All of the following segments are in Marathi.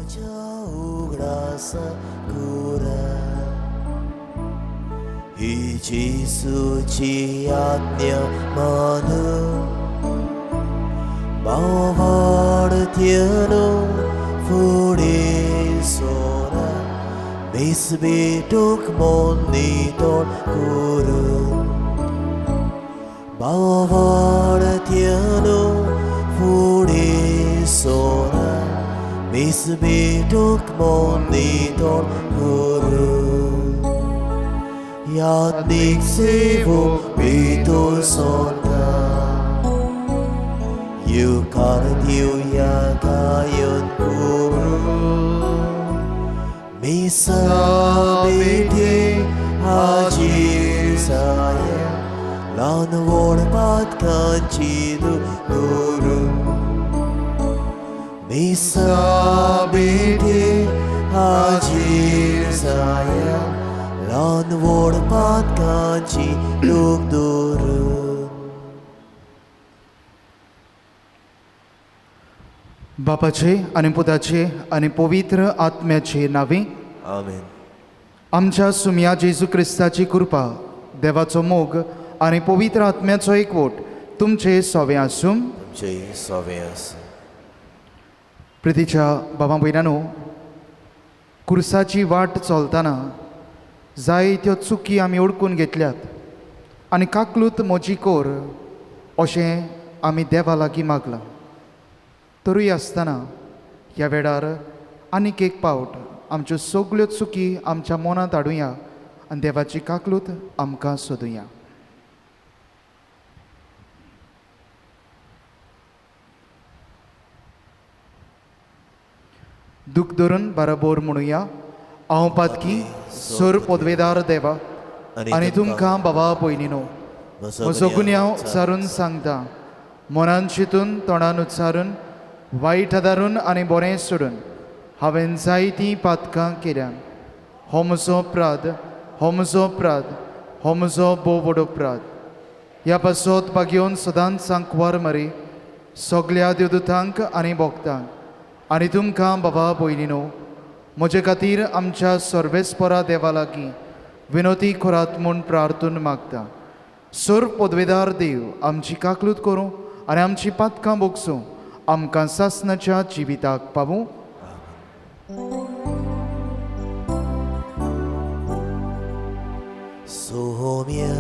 graça cura 이 지수치 않냐 마누 Mavartiano furisora Misbituk monitor guru Mavartiano furisora Misbituk monitor guru Yatnik sivu bitul sonda Yukardiuya kayon guru Misabiti haji saya Lan warpat kanchidu guru Misabiti haji saya Lan warpat kanchidu guru बापाचे आणि पुताचे आणि पवित्र आत्म्याचे नावे आमेन. आमच्या सुम्या जेजू ख्रिस्ताची कृपा देवाचो मोग आणि पवित्र आत्म्याचो एकवट तुमचे सोवे आसूं. तुमचे सोवे आसूं. प्रितीच्या बाबा भयणांनो, क्रुसाची वाट चलतना जायत्यो चुकी आमी ओळखून घेतल्यात आनी काकलूत म्हजी कोर अशें आमी देवा लागीं मागलां. तरूय आसतना ह्या वेळार आनीक एक पावट आमच्यो सगल्यो चुकी आमच्या मनांत हाडुया आनी देवाची काकलूत आमकां सोदुया. दूख धरून बराबर म्हणुया. हांव पातकी सोर पदवेदार देवा आनी तुमकां बाबा भयणीनो म्हजो गुन्यांव उच्चारून सांगता. मनान चिंतून तोंडान उच्चारून वायट आदारून आनी बरें सोडून हांवें जायतीं पातकां केल्यां. हो म्हजो अपराध, हो म्हजो अपराध, हो म्हजो भोव व्हड अपराध. ह्या पासत घेवन सदांच सांकवार मारी सगल्या देवदूतांक आनी भक्तांक आनी तुमकां बाबा भयणीनो म्हजे खातीर आमच्या सर्वेस्परा देवा लागीं विनोती करात म्हूण प्रार्थून मागता. सोर पदवेदार देव आमची काकलूत करूं आनी आमची पातकां भोगसूं आमकां सासणाच्या जिविताक पावूं. Saumya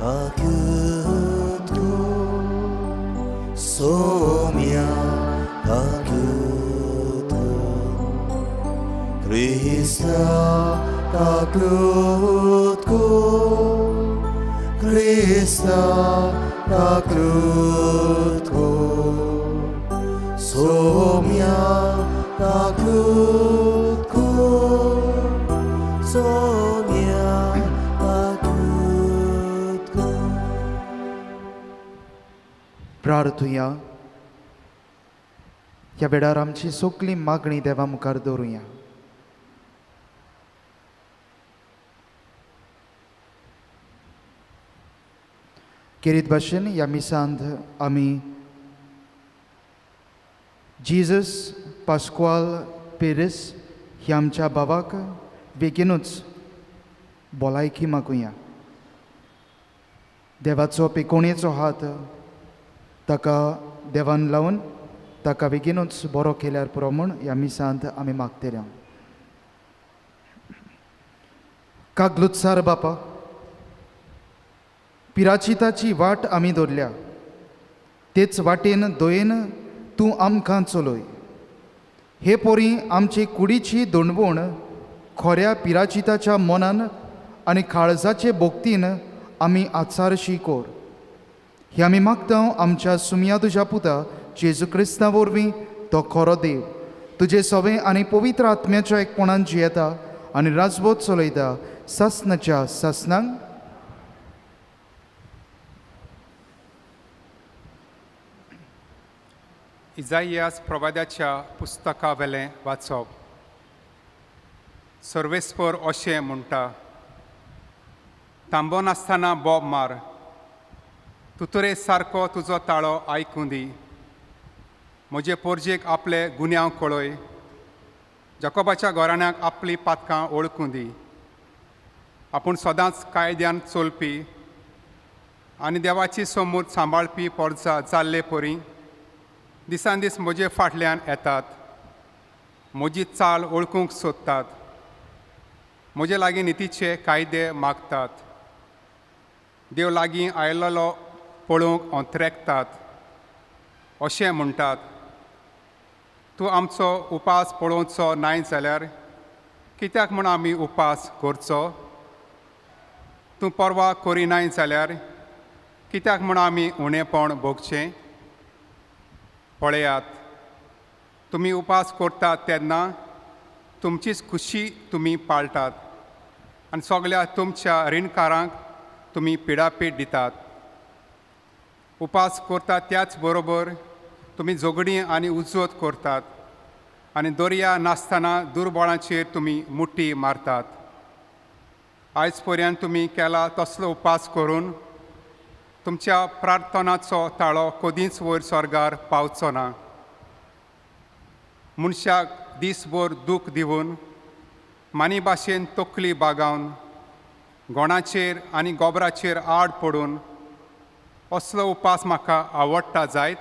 काकूतको Saumya काकूतको Krista काकूतको Krista काकूतको Saumya काकूतको Saumya काकूतको. प्रार्थुया. ह्या वेळार आमची सगळी मागणी देवा मुखार दवरुया. केरीत भाशेन ह्या मिसांत आमी जिजस पास्कुआल पेरेस ह्या आमच्या बाबाक बेगीनूच भलायकी मागुया. देवाचो पिकोणेचो हात ताका देवान लावन ताका बेगीनूच बरो केल्यार पुरो म्हूण ह्या मिसांत आमी मागतले. कागलुत्सार बापा, पिराचिताची वाट आमी धरल्या तेच वाटेन दयेन तूं आमकां चलय. हे पोरी आमचे कुडीची दोंडवण खऱ्या पिराचिताच्या मनान आनी काळजाचे भोगतीन आमी आचारशी कोर. हे आमी मागता आमच्या सुम्या तुज्या पुता जेजू क्रिस्ता वरवीं तो खरो देव तुजे सवे आनी पवित्र आत्म्याच्या एकपणान जियेता आनी राजवट चलयता सासणाच्या सासणांक. इजाइयास प्रवाद्याच्या पुस्तका वेलें वाचप. सर्वेस्पर अशें म्हणटा, तांबो नासतना बोब मार, तुतरे सारको तुजो ताळो आयकूं दी. म्हजे पोरजेक आपले गुन्यांव कळय जकोबाच्या घराण्याक आपली पातकां ओळखूं दी. आपूण सदांच कायद्यान चलपी आनी देवाची समूर सांबाळपी पोरजां जाल्ले परी दिसान दीस म्हजे फाटल्यान येतात, म्हजी चाल ओळखूंक सोदतात, म्हजे लागीं नितीचे कायदे मागतात, देव लागीं आयिल्लो पळोवंक अंत्रेकतात, अशें म्हणटात. तूं आमचो उपास पळोवचो नाय जाल्यार कित्याक म्हूण आमी उपास करचो? तूं परवा करिनाय जाल्यार कित्याक म्हूण आमी उणेपण भोगचें? पळयात, तुमी उपास करतात तेन्ना तुमचीच खुशी तुमी पाळटात आनी सगळ्या तुमच्या रीणकारांक तुमी पिडापीड दितात. उपास करतात त्याच बरोबर तुमी झगडीं आनी उजवत करतात आनी दर्या नासतना दुर्बळांचेर तुमी मुठी मारतात. आयज पर्यंत तुमी केला तसलो उपास करून तुमच्या प्रार्थनाचो ताळो कदींच वयर स्वर्गार पावचो ना. मनशाक दीसभर दूख दिवन मानी भाशेन तकली बागावन गोणाचेर आनी गोबराचेर आड पडून असलो उपास म्हाका आवडटा जायत.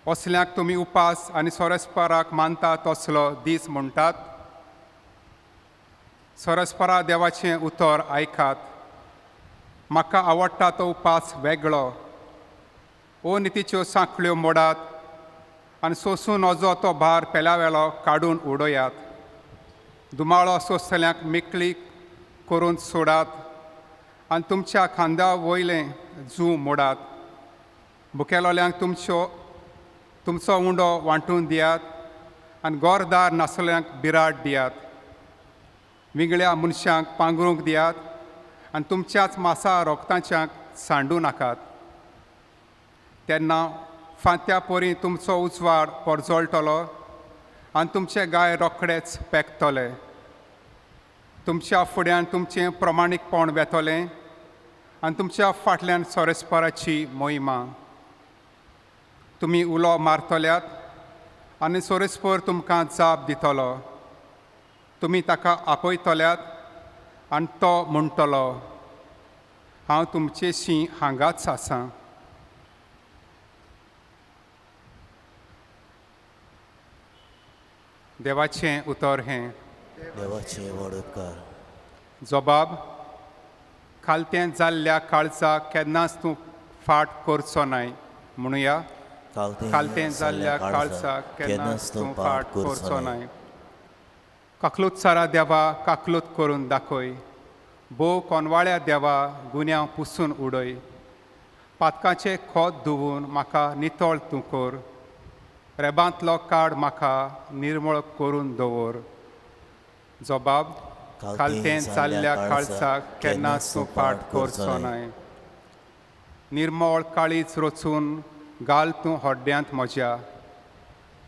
असल्यांक तुमी उपास आनी सोरेस्पराक मानता तसलो दीस म्हणटात. सोरेस्परा देवाचें उतर आयकात. म्हाका आवडटा तो उपास वेगळो. ओ नितीच्यो सांखळ्यो मोडात आनी सोंसून वचो तो भार पेल्यावेलो काडून उडयात. दुमाळो सोंसल्यांक मेकळी करून सोडात आनी तुमच्या खांद्या वयलें जूं मोडात. भुकेलोल्यांक तुमचो उंडो वांटून दियात आनी गोरदार नासल्यांक बिराड दियात. विंगड्या मनशांक पांगरूंक दियात आनी तुमच्याच मासा रोगतांच्यांक सांडूं नाकात. तेन्ना फांत्या परी तुमचो उजवाड परजळटलो आनी तुमचे गाय रोखडेच पेकतले. तुमच्या फुड्यान तुमचें प्रमाणीकपण वेतलें आनी तुमच्या फाटल्यान सोरेस्पराची मोहिमा. तुमी उलो मारतल्यात आनी सोरेस्पर तुमकां जाप दितलो. तुमी ताका आपयतल्यात आनी तो म्हणटलो, हांव तुमचेशी हांगाच आसां. देवाचें उतर हें. देवाचें वडकार. जबाब. खालतें जाल्ल्या काळजाक केन्नाच तूं फाट करचो नाय. म्हणुया, खालतें जाल्ल्या काळजाक केन्नाच तूं फाट करचो नाय. काकलूत सारा देवा काकलूत करून दाखय. भोव कोनवाळ्या देवा गुन्यांव पुसून उडय. पातकाचें खोत धुवून म्हाका नितळ तूं कर. रेबांतलो काड म्हाका निर्मळ करून दवर. जबाब. खालतें जाल्ल्या काळजाक केन्नाच तूं फाट करचो नाय. निर्मळ काळीज रचून घाल तूं हड्ड्यांत म्हज्या.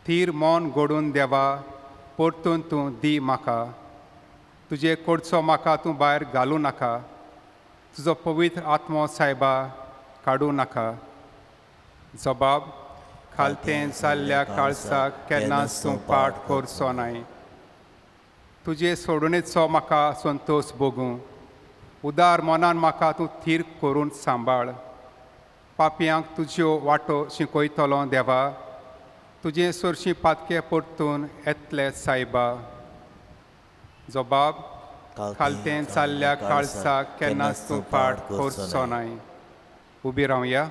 थीर मोन घडून देवा परतून तूं दी म्हाका. तुजे कडचो म्हाका तूं भायर घालूं नाका. तुजो पवित्र आत्मो सायबा काडूं नाका. जबाब. खालतें जाल्ल्या काळजाक केन्नाच तूं फाट करचो नाय. तुजे सोडणेचो म्हाका संतोश भोगूं. उदार मनान म्हाका तूं थीर करून सांबाळ. पापयांक तुज्यो वाटो शिकयतलो देवा. तुजें सुरशीं पातकें परतून येतलें सायबा. जबाब. खालतें जाल्ल्या काळजाक केन्नाच तूं फाट करचो नाय. उबी रावया.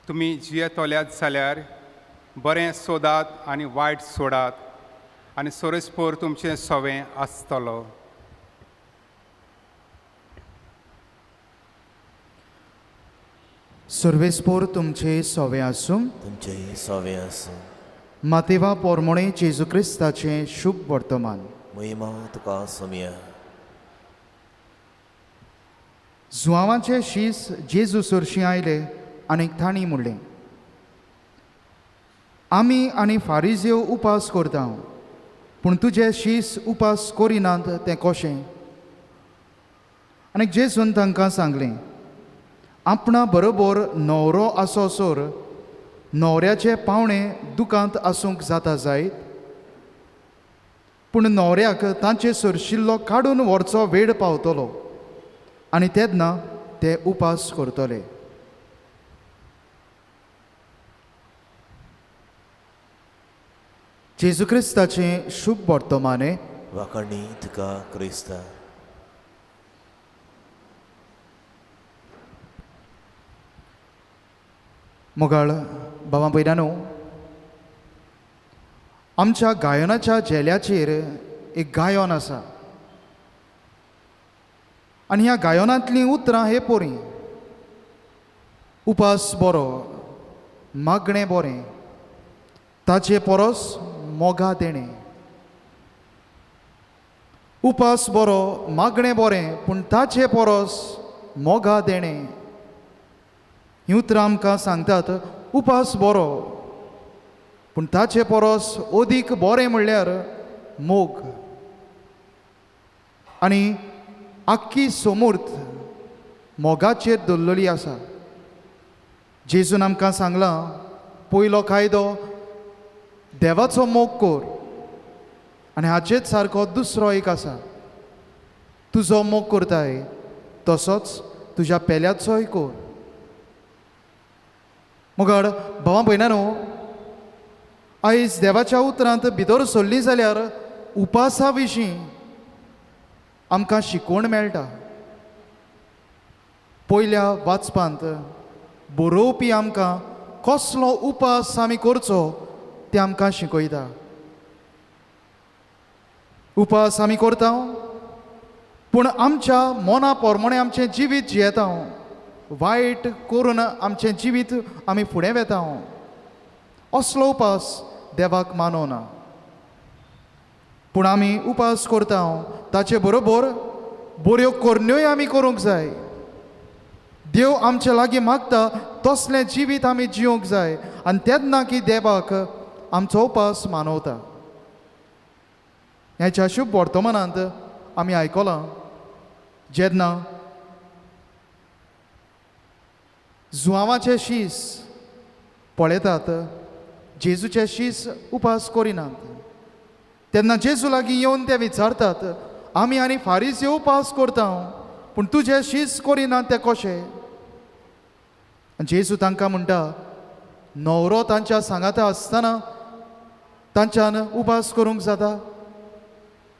तुमी जियेतल्यात जाल्यार बरें सोदात आनी वायट सोडात आनी सोरेस्पर तुमचें सवें आसतलो. सर्वेस्पोर तुमचे सोवे आसूं. तुमचे सोवे आसूं. मातेवा पोरमोणे जेजू क्रिस्ताचें शुभ वर्तमान. महिमा तुका सोम्या. जुआंवाचे शीस जेजू सुरशीं आयले आनी तांणी म्हणलें, आमी आनी फारिझेव उपास करता, पूण तुजे शीस उपास करिनात तें कशें? आनी जेजून तांकां सांगलें, आपणा बरोबर न्हवरो आसोसोर न्हवऱ्याचे पावणे दुखांत आसूंक जाता जायत, पूण न्हवऱ्याक तांचे सरशिल्लो काडून व्हरचो वेळ पावतलो आनी तेन्ना ते उपास करतले. जेजू क्रिस्ताचें शुभ वर्तमाने. वाखाणणी तुका क्रिस्ता. मोगाळ बाबा भयणानो, आमच्या गायनाच्या जेल्याचेर एक गायन आसा आनी ह्या गायनांतलीं उतरां हे पोरी. उपास बरो, मागणें बरें, ताचे परस मोगा देणें. उपास बरो, मागणें बरें, पूण ताचे परस मोगा देणें. हीं उतरां आमकां सांगतात उपास बरो, पूण ताचे परस अदीक बरें म्हणल्यार मोग. आनी आख्खी समूर्त मोगाचेर दवरलेली आसा. जेजून आमकां सांगलां पयलो कायदो देवाचो मोग कर, आनी हाचेच सारको दुसरो एक आसा, तुजो मोग करताय तसोच तुज्या पेल्याचोय कर. मोगाड भावां भयणानो, आयज देवाच्या उतरांत भितर सरलीं जाल्यार उपासा विशीं आमकां शिकवण मेळटा. पयल्या वाचपांत बरोवपी आमकां कसलो उपास आमी करचो तें आमकां शिकयता. उपास आमी करता, पूण आमच्या मना पोरमणें आमचें जिवीत जियेता, वायट करून आमचें जिवीत आमी फुडें वेता. असलो उपास देवाक मानोना. पूण आमी उपास करता ताचे बरोबर बऱ्यो करण्योय आमी करूंक जाय. देव आमचे लागीं मागता तसलें जिवीत आमी जिवंक जाय, आनी तेन्ना की देवाक आमचो उपास मानवता. ह्याच्या शुभ वर्तमानांत आमी आयकलां जेन्ना जुआंवाचे शीस पळयतात, जेजूचे शीस उपास करिनात, तेन्ना जेजू लागीं येवन ते विचारतात, आमी आनी फारीसी उपास करता, पूण तुजे शीस करिनात ते कशें? जेजू तांकां म्हणटा, न्हवरो तांच्या सांगाता आसतना तांच्यान उपास करूंक जाता,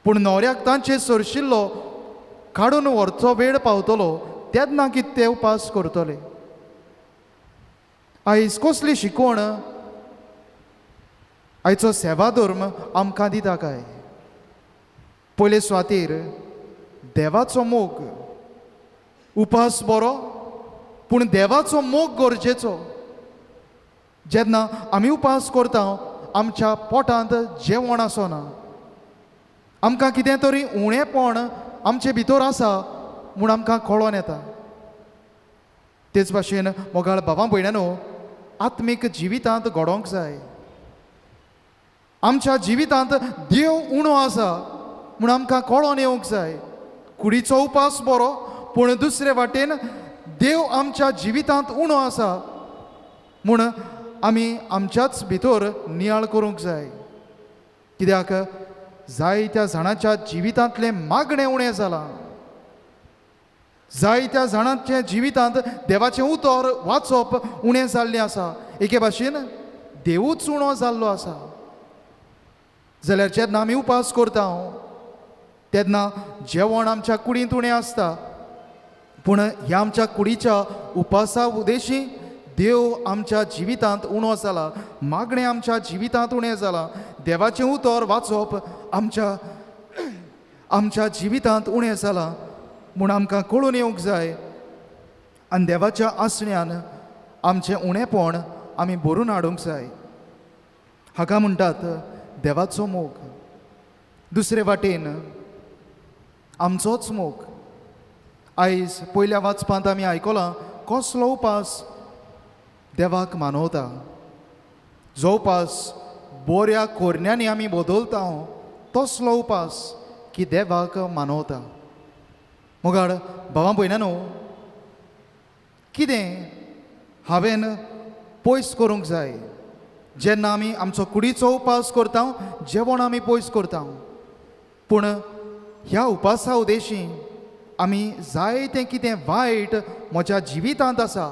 पूण न्हवऱ्याक तांचे सरशिल्लो काडून व्हरचो वेळ पावतलो तेन्ना की ते उपास करतले. आयज कसली शिकवण आयचो सेवा धर्म आमकां दिता काय? पयले सुवातेर देवाचो मोग. उपास बरो, पूण देवाचो मोग गरजेचो. जेन्ना आमी उपास करता आमच्या पोटांत जेवण आसना, आमकां कितें तरी उणेंपण आमचे भितर आसा म्हूण आमकां कळोन येता. तेच भाशेन मोगाळ भावां भयणानो, आत्मीक जिवितांत घडोवंक जाय. आमच्या जिवितांत देव उणो आसा म्हूण आमकां कळोन येवंक जाय. कुडीचो उपास बरो, पूण दुसरे वाटेन देव आमच्या जिवितांत उणो आसा म्हूण आमी आमच्याच भितर नियाळ करूंक जाय. कित्याक जायत्या जाणांच्या जिवितांतलें मागणें उणें जालां. जायत्या जाणांच्या जिवितांत देवाचें उतर वाचप उणें जाल्लें आसा. एके भाशेन देवूच उणो जाल्लो आसा. जाल्यार जेन्ना आमी उपास करता तेन्ना जेवण आमच्या कुडींत उणें आसता, पूण ह्या आमच्या कुडीच्या उपासा उदेशी देव आमच्या जिवितांत उणो जाला, मागणें आमच्या जिवितांत उणें जालां. देवाचें उतर वाचप आमच्या जिवितांत उणें जालां म्हूण आमकां कळून येवंक जाय. आनी देवाच्या आसण्यान आमचें उणेंपण आमी भरून हाडूंक जाय. हाका म्हणटात देवाचो मोग. दुसरे वाटेन आमचोच मोग. आयज पयल्या वाचपांत आमी आयकलां कसलो उपास देवाक मानवता. जो उपास बऱ्या कोरण्यांनी आमी बदलता तसलो उपास की देवाक मानवता. मोगाड भावां भयणानो, कितें हांवें पयस करूंक जाय. जेन्ना आमी आमचो कुडीचो उपास करता जेवण आमी पयस करता, पूण ह्या उपासा उदेशी आमी जायतें कितें वायट म्हज्या जिवितांत आसा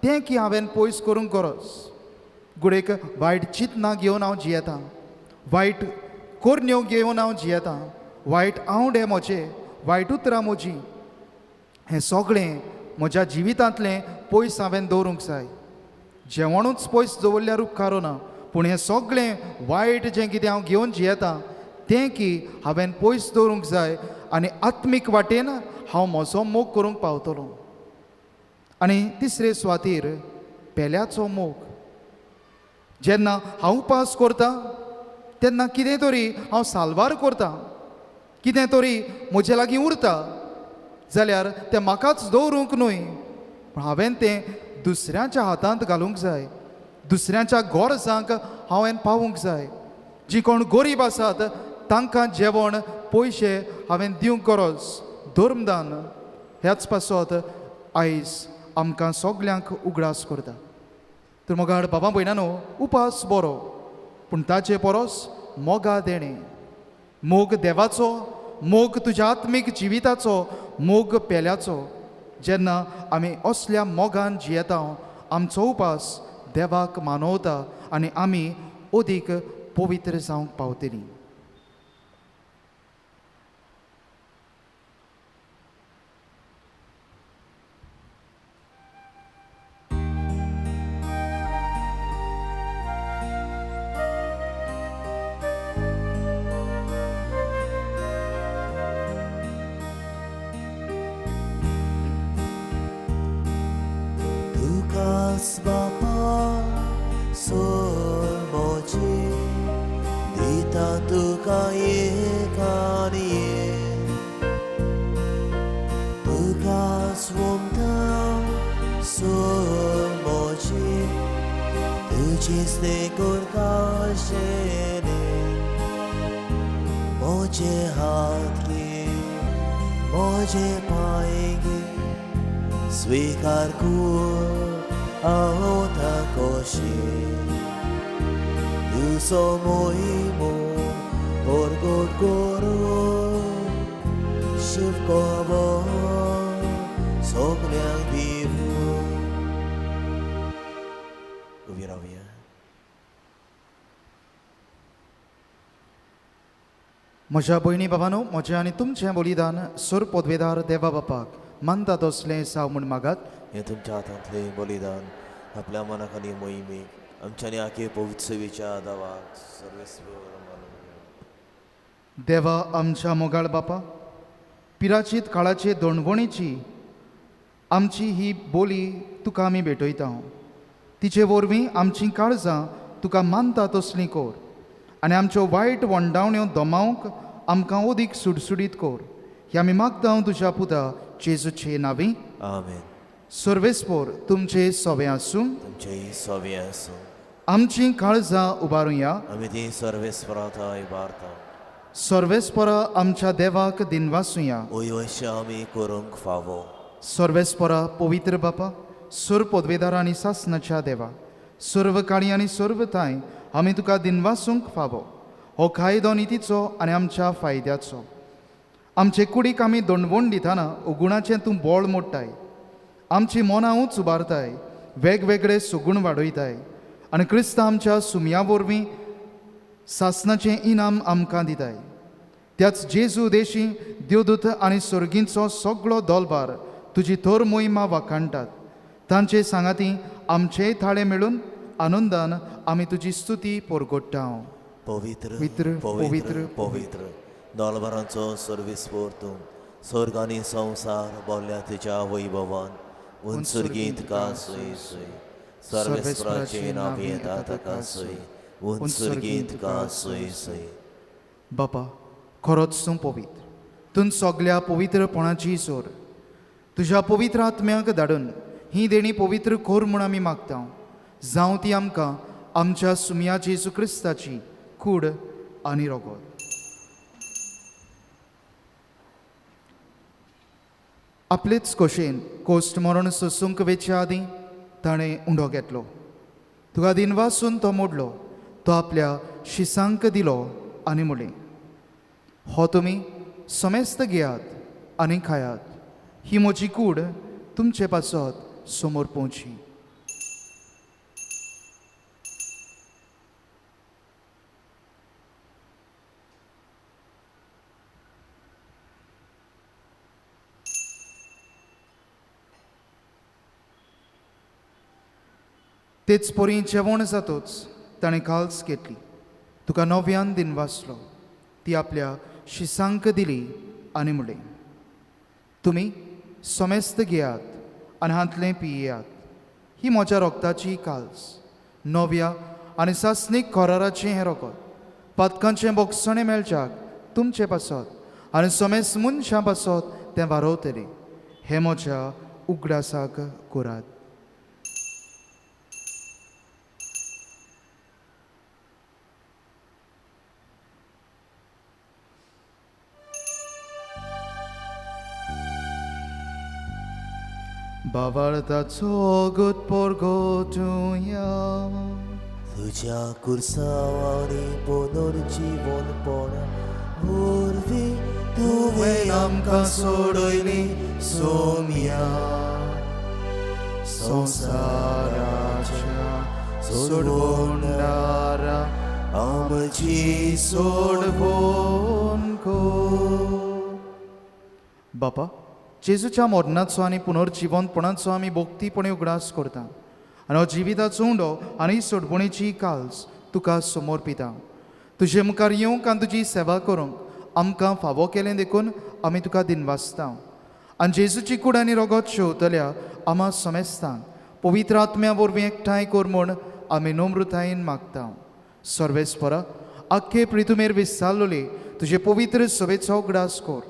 तें की हांवें पयस करूंक गरज. गुडेक वायट चिंतनां घेवन हांव जियेतां, वायट कोरण्यो घेवन हांव जियेतां, वायट आवडे म्हजे, वायट उतरां म्हजीं, हें सगळें म्हज्या जिवितांतलें पयस हांवें दवरूंक जाय. जेवणूच पयस दवरल्यार उपकारो ना, पूण हें सगळें वायट जें कितें हांव घेवन जियेतां तें की हांवें पयस दवरूंक जाय आनी आत्मीक वाटेन हांव म्हजो मोग करूंक पावतलों. आनी तिसरे सुवातेर पेल्याचो मोग. जेन्ना हांव उपास करतां तेन्ना कितें तरी हांव साल्वार करतां, कितें तरी म्हजे लागीं उरता जाल्यार तें म्हाकाच दवरूंक न्हय, पूण हांवें तें दुसऱ्यांच्या हातांत घालूंक जाय. दुसऱ्यांच्या गरजांक हांवें पावूंक जाय. जीं कोण गरीब आसात तांकां जेवण पयशे हांवें दिवंक गरज. धर्मदान ह्याच पासत आयज आमकां सगल्यांक उगडास करता. तर मोगाड बाबा भयणानो, उपास बरो, पूण ताचे परस मोगा देणें. मोग देवाचो, मोग तुज्या आत्मीक जिविताचो, मोग पेल्याचो. जेन्ना आमी असल्या मोगान जियेता आमचो उपास देवाक मानवता आनी आमी अदीक पवित्र जावंक पावतलीं. Bapa sormoci dita tuka yekanie tuka swomta sormoci tuciste korkashene moje hatki moje paenge स्वीकार कर ahota koshi yuso moimo orgod goro shivkobo soglyang bivu uviravia. म्हज्या भयणी बाबांनो, म्हजें आनी तुमचें बलिदान सुर पदवेदार देवा बापाक मानता तसलें जावं म्हूण मागात. हें तुमच्या हातांतलें बलिदान आपल्या मनाक आनी मोहिमेक आमच्या आनी आखे पवित्र सेवेच्या दावाक सर्वेस्व देवा आमच्या मोगाळ बापा, पिराचीत काळाचे दोणवणीची आमची ही बोली तुका आमी भेटयता. तिचे वरवीं आमचीं काळजां तुका मानता तसलीं कोर आनी आमच्यो वायट वंडावण्यो दोमावंक आमकां अदीक सुडसुडीत कोर. हें आमी मागता तुज्या पुता जेजूचे नांवी. आमेन. सर्वेस्पोर तुमचे सोबे आसूं, तुमचेय सोबे आसूं. आमचीं काळजां उबारुया. आमी ती सर्वेस्परांत इबारता. सर्वेस्परा आमच्या देवाक दिनवासुया. अशें आमी करूंक फावो. सर्वेस्परा पवित्र बापा, सुर पदवेदार आनी सासणाच्या देवा, सर्व काळी आनी सर्व थाय आमी तुका दिनवासूंक फावो. हो कायदो नितीचो आनी आमच्या फायद्याचो. आमचे कुडीक आमी दोणवण दितना उगुणाचें तूं बोळ मोडटाय, आमची मनां उंच उबारताय, वेगवेगळे सुगूण वाडयताय आनी क्रिस्तांव आमच्या सुमया वरवीं सासणाचें इनाम आमकां दिताय. त्याच जेजू देशी देवदूत आनी सर्गींचो सगळो दोलबार तुजी थोर मोहिमा वाखाणटात. तांचे सांगाती आमचेय थाळे मेळून आनंदान आमी तुजी स्तुती परगोडटा. पवित्र पवित्र पवित्र पवित्र दोलबारांचो सर्वेस्पोर तूं स्वर्ग आनी संवसार बोल्ल्या तुज्या वैभवान उंचुर्गीत का सोय सोय सर्वेस्पराचें नांव येता ताका सोय उंचुर्गीत का सोय सोय. बापा, खरोच तूं पवित्र, तूं सगल्या पवित्रपणाची सोर. तुज्या पवित्र आत्म्याक धाडून ही देणी पवित्र कोर म्हूण आमी मागता. जावं ती आमकां आमच्या सुमया जेजू क्रिस्ताची कूड आनी रोगोत. आपलेच खोशेन कोस्ट मरण सोसूंक वेच्या आदीं ताणें उंडो घेतलो. तुका दिनवासून तो मोडलो, तो आपल्या शिसांक दिलो आनी म्हणलें, हो तुमी समेस्त घेयात आनी खायात, ही म्हजी कूड तुमचे पासत समोर पोवची. तेच पोरी जेवण जातूच ताणें काल्स घेतली, तुका नव्यान दिनवासलो, ती आपल्या शिसांक दिली आनी म्हणलें, तुमी समेस्त घेयात आनी हातलें पियेयात, ही म्हज्या रोगताची काल्स, नव्या आनी सासणीक खोराराचें हें रोगत, पातकांचें बोगसणें मेळच्याक तुमचे पासत आनी समेस्त मनशां पासत तें वारोवतलें, हें म्हज्या उगडासाक करात. बावार्थाचो गोड परगोटुया, तुझ्या कुर्सावारी पुनर्जीवनपणा वरवीं तुवें आमकां सोडयली सोम्या. संवसाराच्या सोडवणारा आमची सोडवण कर. बापा, जेजूच्या मरणाचो आनी पुनर्जीवनपणाचो आमी भोक्तीपणे उगडास करता आनी हो जिविताचो उंडो आनी सोडपणेची काल्स तुका समोर पिता. तुजे मुखार येवंक आनी तुजी सेवा करूंक आमकां फावो केलें देखून आमी तुका दिनवासता. आनी जेजूची कूड आनी रोगत शेवतल्या आम्हा समेस्तांक पवित्र आत्म्या वरवीं एकठांय कर म्हूण आमी नम्रतायेन मागता. सर्वेस्परा, आख्खे पृथ्वीमेर विस्तारलोले तुजे पवित्र सभेचो उगडास कर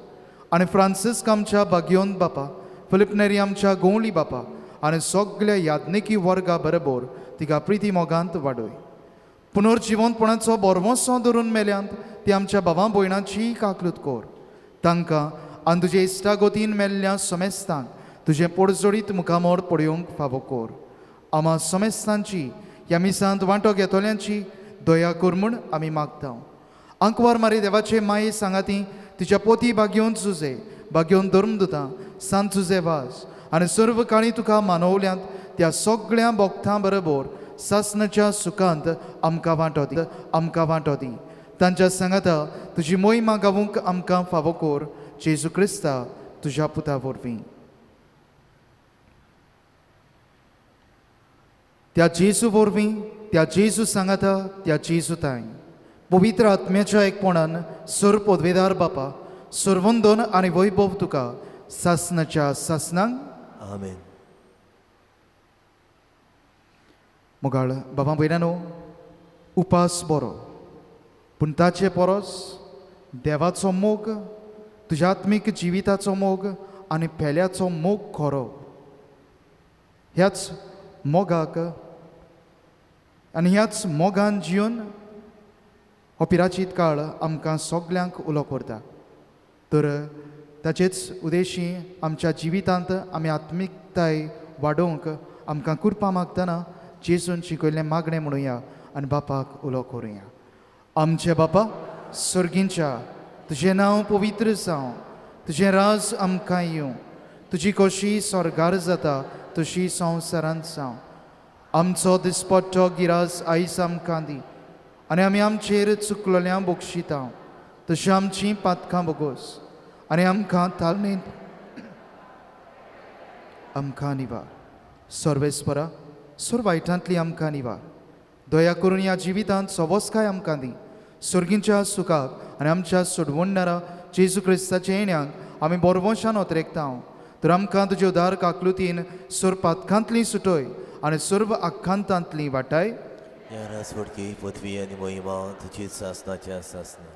आनी फ्रांसिस्क आमच्या भाग्योन बापा, फिलिप नेरी आमच्या गोंवली बापा आनी सगळ्या याज्ञिकी वर्गा बरोबर तिका प्रिती मोगांत वाडय. पुनर्जीवनपणाचो बोरवोसो धरून मेल्यांत ती आमच्या भावां भयणांची काकलूत कर. तांकां आनी तुजे इश्टागोतीन मेल्ल्या समेस्तांक तुजें पडजोडीत मुखामोर पडयोंक फावो कर. आम्हा समेस्तांची ह्या मिसांत वांटो घेतोल्यांची दया कर म्हूण आमी मागता. अंकवार मारी देवाचे माये सांगाती तिच्या पोती भाग्योन जुजे, भाग्योन धर्मदुतां, सांत तुजे वास आनी सर्व काळी तुका मानवल्यांत त्या सगळ्या भोगतां बरोबर सासणाच्या सुखांत आमकां वांटो दी. तांच्या सांगाता तुजी मोहिमा गावूंक आमकां फावो कर. जेजू क्रिस्ता तुज्या पुता वरवीं. त्या जेजू वरवीं, त्या जेजू सांगाता, त्या जेजू ताई पवित्र आत्म्याच्या एकपणान सर पदवेदार बापा, सर्वंदन आनी वैभव तुका सासणाच्या सासणांक आमेन. मुगाळ बाबा भयणानो, उपास बरो, पूण ताचे परस देवाचो मोग, तुज्या आत्मीक जिविताचो मोग आनी पेल्याचो मोग खरो. ह्याच मोगाक आनी ह्याच मोगान जिवन हो पिराचीत काळ आमकां सगल्यांक उलो करता. तर ताचेच उद्देशी आमच्या जिवितांत आमी आत्मीकताय वाडोवंक आमकां कृपा मागतना जेजून शिकयल्लें मागणें म्हणुया आनी बापाक उलो करुया. आमचे बापा सर्गींच्या, तुजें नांव पवित्र जावं, तुजें राज आमकां येवं, तुजी कशी स्वर्गार जाता तशी संवसारांत जावं. आमचो दिसपट्टो गिरास आयज आमकां दी आनी आमी आमचेर चुकलोल्यांक बक्षिता तशीं आमचीं पातकां बोगोस आनी आमकां तालणेंत आमकां निवार. सर्वेस्परा, सर वायटांतली आमकां निवार. दया करून ह्या जिवितांत सवस्काय आमकां दी. सर्गींच्या सुखाक आनी आमच्या सोडवणारा जेजू क्रिस्ताच्या येण्याक आमी बोरवोशान ओतरेकता. तर आमकां तुजे उदार काकलुतीन सर पातकांतली सुटय आनी सर्व आख्खांतांतली वाटाय. राजवडकी पदवी आनी मोहिमा तुजी सासणाच्या सासना.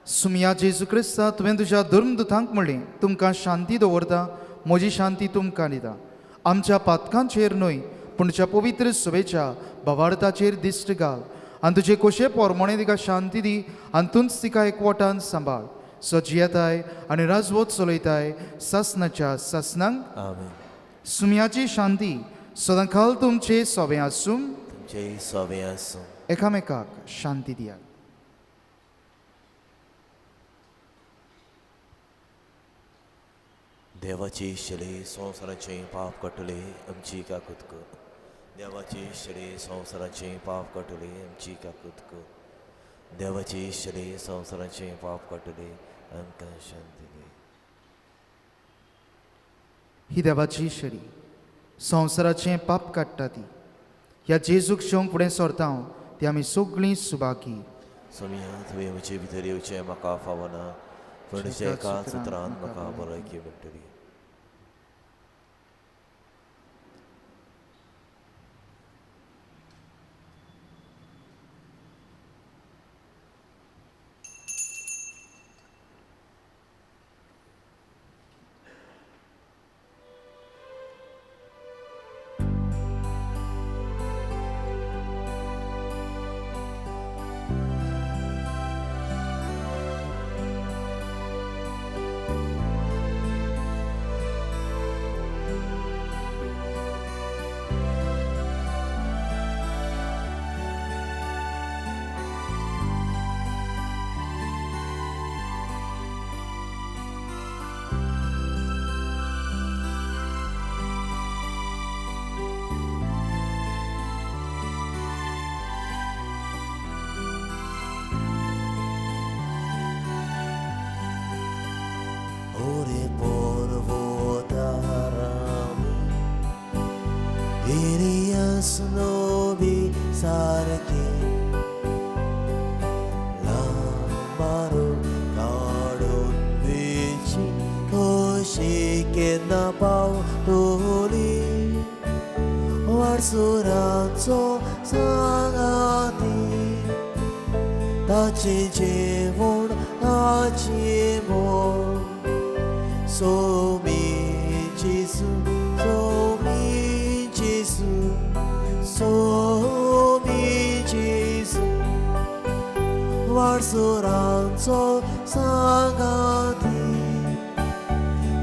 सुमया जेजू क्रिस्ता, तुवें तुज्या धर्मदुतांक म्हणलें, तुमकां शांती दवरता, म्हजी शांती तुमकां दिता. आमच्या पातकांचेर न्हय पूण तुज्या पवित्र सभेच्या भावार्थाचेर दिश्ट घाल आनी तुजे कशे पोरमोणे तिका शांती दी आनी तूंच तिका एकवटान सांबाळ. सजियताय आनी राजवट चलयताय ससनाच्या ससनांक आमीन. सुमयाची शांती सदांकाल तुमचे सोबे आसूं तुमचे सोबे आसूं. एकामेकाक शांती दियात. देवाची शिले संवसाराचे पाप कटले आमची काकूत कर. देवाची शिले संवसाराचे पाप कटले आमची काकूत कर. देवाची शिले संवसाराचे पाप कटले आमकां शांती दी. ही देवाची शिडी संवसाराचें पाप काडटा ती. ह्या जेजूक शेवंक फुडें सरता हांव ती आमी सगळीं सुबाकी. सोमिया तुवें म्हजे भितर येवचें म्हाका फावना पूण एकाच उतरान म्हाका बरोयकी मेळटली. Ore por votarami Irias nobi sarke Lamaro kadon vici Koshike na pau toli Warsuranzo sangati Taci jevon taci mon Somi Jesu, Somi Jesu, Somi Jesu, Warsuranzo sangati,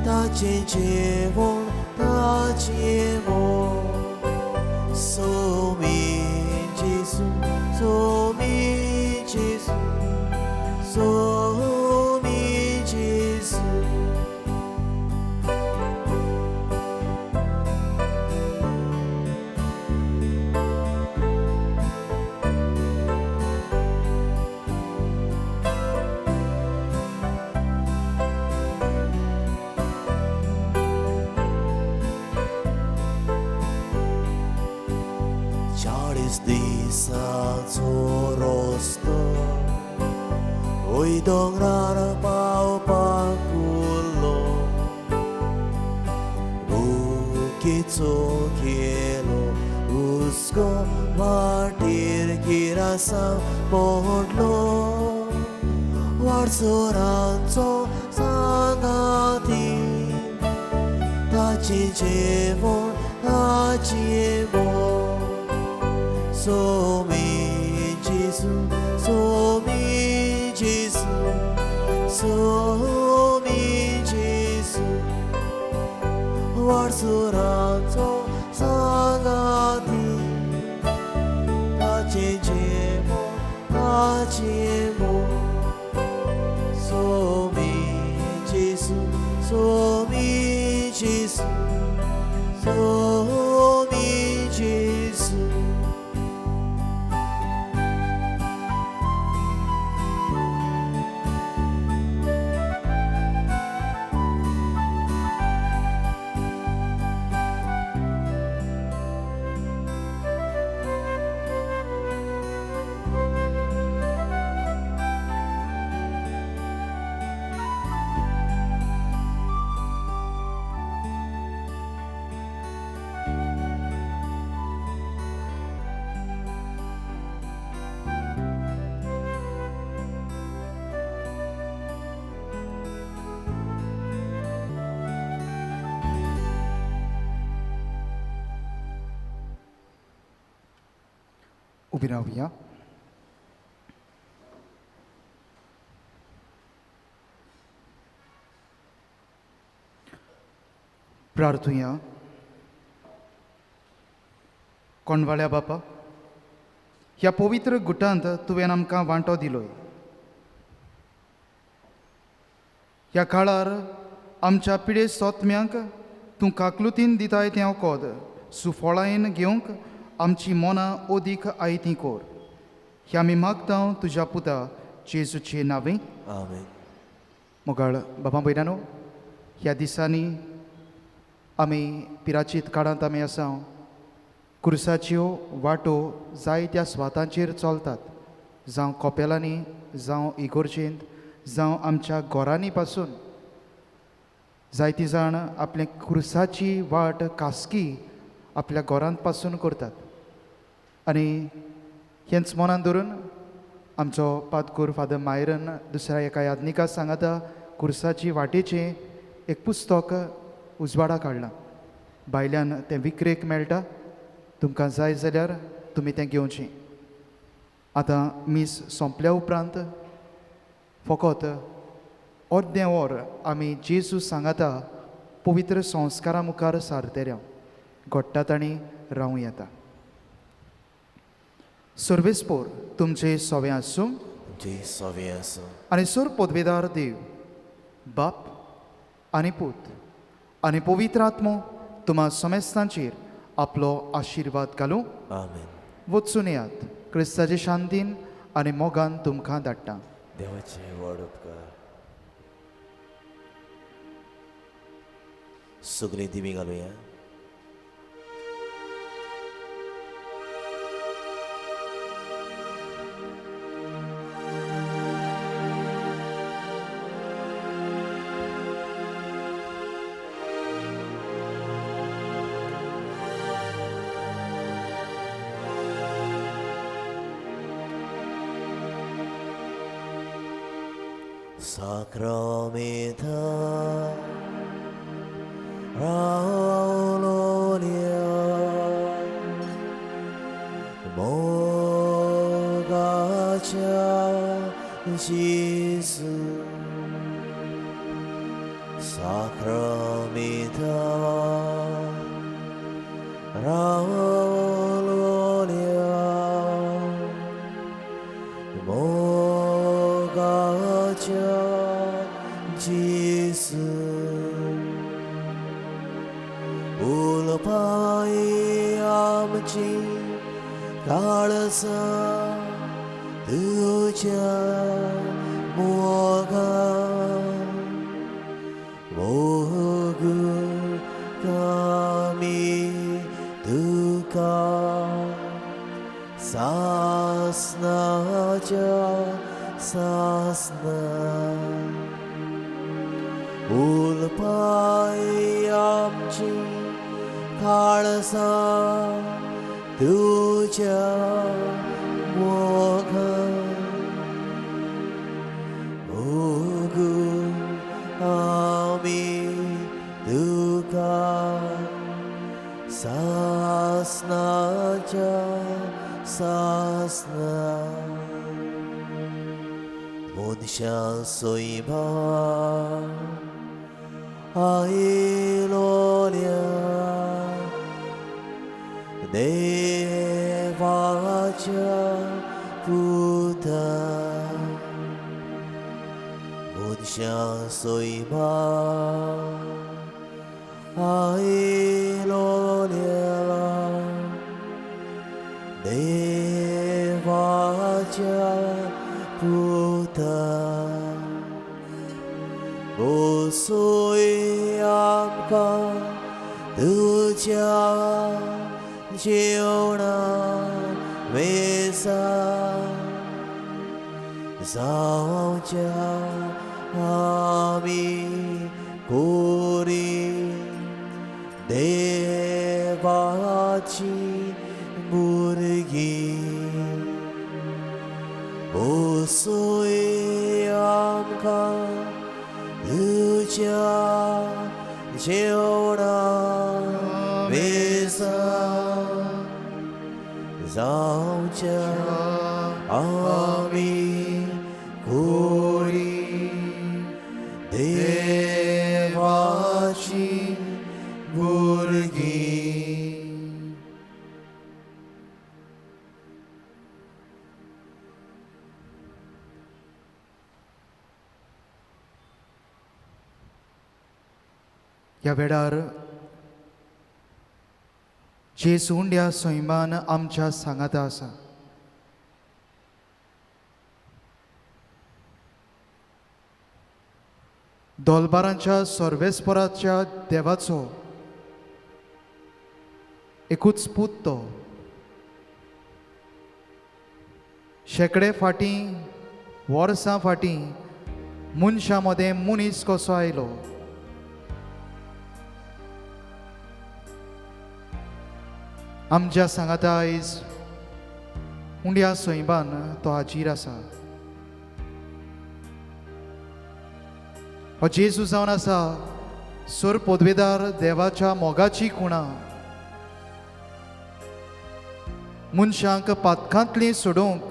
taci jevon, Somi Jesu, Somi Jesu, Somi Jesu. Disaco rosto Oi dongrara pau pakulo Bukitso kielo Usko martir kirasa podlo Warsuranzo sangati Taci jevon, taci jevon Somi Jesu, Somi Jesu, Somi Jesu, Warsuranzo sangati, taci jemo, Somi Jesu, Somi Jesu, Somi Jesu. उभी राहूया. प्रार्थुया. कोणवाळ्या बापा, ह्या पवित्र गुटांत तुवें आमकां वांटो दिलोय. ह्या काळार आमच्या पिळे सोत्म्यांक तूं काकलुतीन दिताय तें वखद सुफळायेन घेवंक आमची मोनां ओदीक आयतीं कोर. ह्या आमी मागता तुज्या पुता जेजूचे नांवे. आमेन. मोगाळ बाबा भयणानो, ह्या दिसांनी आमी पिराचीत काळांत आमी आसा. कुर्साच्यो वाटो जायत्या स्वातांचेर चलतात, जावं कोपेलांनी, जावं इगोर्जेंत, जावं आमच्या घरांनी पासून. जायतीं जाण आपले कुर्साची वाट खासगी आपल्या घरांत पासून करतात. आनी हेंच मनान धरून आमचो पादकूर फादर मायरन दुसऱ्या एका याज्ञिकाक सांगता कुर्साची वाटेचें एक पुस्तक उजवाडाक हाडलां. भायल्यान तें विक्रेक मेळटा, तुमकां जाय जाल्यार तुमी तें घेवचें. आतां मीस सोंपल्या उपरांत फकत अर्दें वर आमी जेजू सांगता पवित्र संस्कारा मुखार सारतेल्या घडटात आनी रावूं येता. सर्वेस्पोर तुमचे सोवें आसूं. जे सवे आसूं. आनी सोर पदवेदार देव, बाप आनी पूत आनी पवित्र आत्मो तुम्हा समेस्तांचेर आपलो आशिर्वाद घालूं. आमेन. वचून येयात. क्रिस्ताचे शांतीन आनी मोगान तुमकां धाडटा. देवाचे व्हड उपकार. सगळीं दिवी घालुया. Sacramenta Raulonia Mogacha Jesus Sacramenta Raulonia Mogacha Jesus Ulpai amchi kalasa tuja moga mogu kami duka sasna ja sasna Ulpai amchi kalasa tuja moga mogu ami duka sasna ja sasna Munsha soiba Ailonia Devacha Puta Munsha soiba Ailonia Devacha Puta Bosoi amka tuja jeona vesa Zauja ami kori Devachi murgi Bosoi amka tuja jeona vesa Zauja ami kori Devachi ह्या वेळार जेजू हुंड्या सैमान आमच्या सांगात आसा. दोलबारांच्या सर्वेस्पराच्या देवाचो एकूच पूत तो. शेकडे फाटीं वर्सां फाटीं मनशां मदें मनीस कसो आयलो. आमच्या सांगाता आयज हुंड्या सैमान तो हाजीर आसा. हो जेजू जावन आसा सोर पदवेदार देवाच्या मोगाची खुणां. मनशांक पातकांतली सोडूंक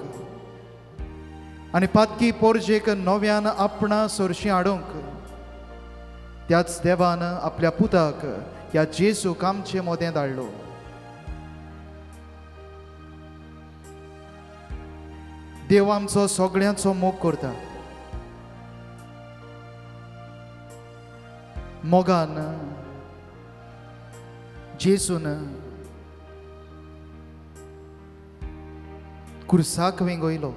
आनी पातकी पोरजेक नव्यान आपणा सोरशीं हाडूंक त्याच देवान आपल्या पुताक ह्या जेजूक आमचे मोदें धाडलो. देव आमचो सगळ्यांचो मोग करता. मोगान जेजून कुर्साक वेंगयलो.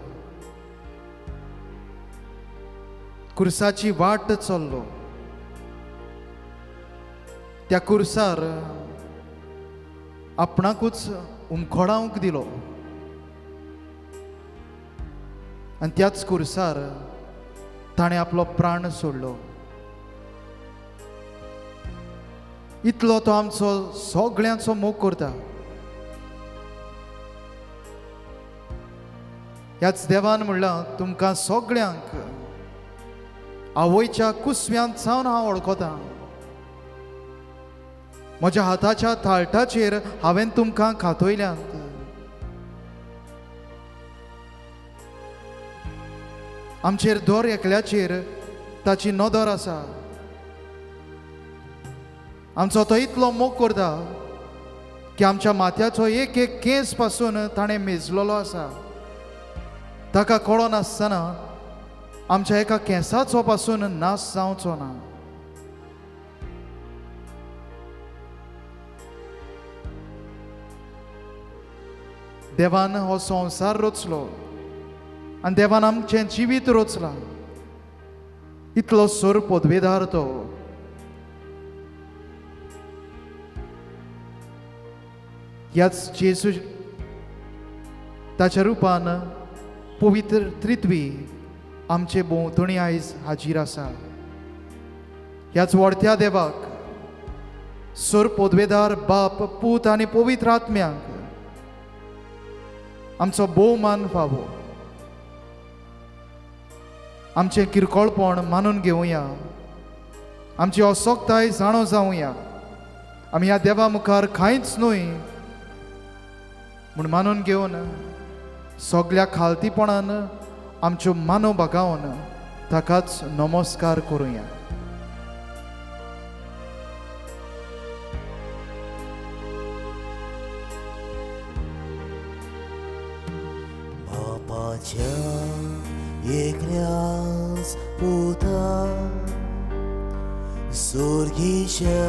कुर्साची वाट चल्लो. त्या कुर्सार आपणाकूच उमखोडावंक दिलो आनी त्याच कुर्सार ताणें आपलो प्राण सोडलो. इतलो तो आमचो सगळ्यांचो मोग करता. ह्याच देवान म्हणलां तुमकां सगळ्यांक आवयच्या कुसव्यांत सावन हांव वळखता. म्हज्या हाताच्या थाळटाचेर हांवें तुमकां खातयल्यांत. आमचेर दर एकल्याचेर ताची नदर आसा. आमचो तो इतलो मोग करता की आमच्या माथ्याचो एक एक केस पासून ताणें मेजलेलो आसा. ताका कळो नासतना आमच्या एका केंसाचो पासून नाश जावचो ना. देवान हो संवसार रचलो आनी देवान आमचें जिवीत रचलां. इतलो सोर पदवेदार तो. ह्याच जेजू ताच्या रुपान पवित्र त्रित्वी आमचे भोंवतणी आयज हाजीर आसा. ह्याच व्हडत्या देवाक सोर पदवेदार बाप पूत आनी पवित्र आत्म्याक आमचो भोवमान फावो. आमचें किरकोळपण मानून घेवया. आमची असोक्ताय जाणो जावया. आमी ह्या देवा मुखार कांयच न्हय म्हूण मानून घेवन सगळ्या खालतीपणान आमच्यो मानो बगावन ताकाच नमस्कार करुया. बापाच्या एकल्याच पुता सुर्गीच्या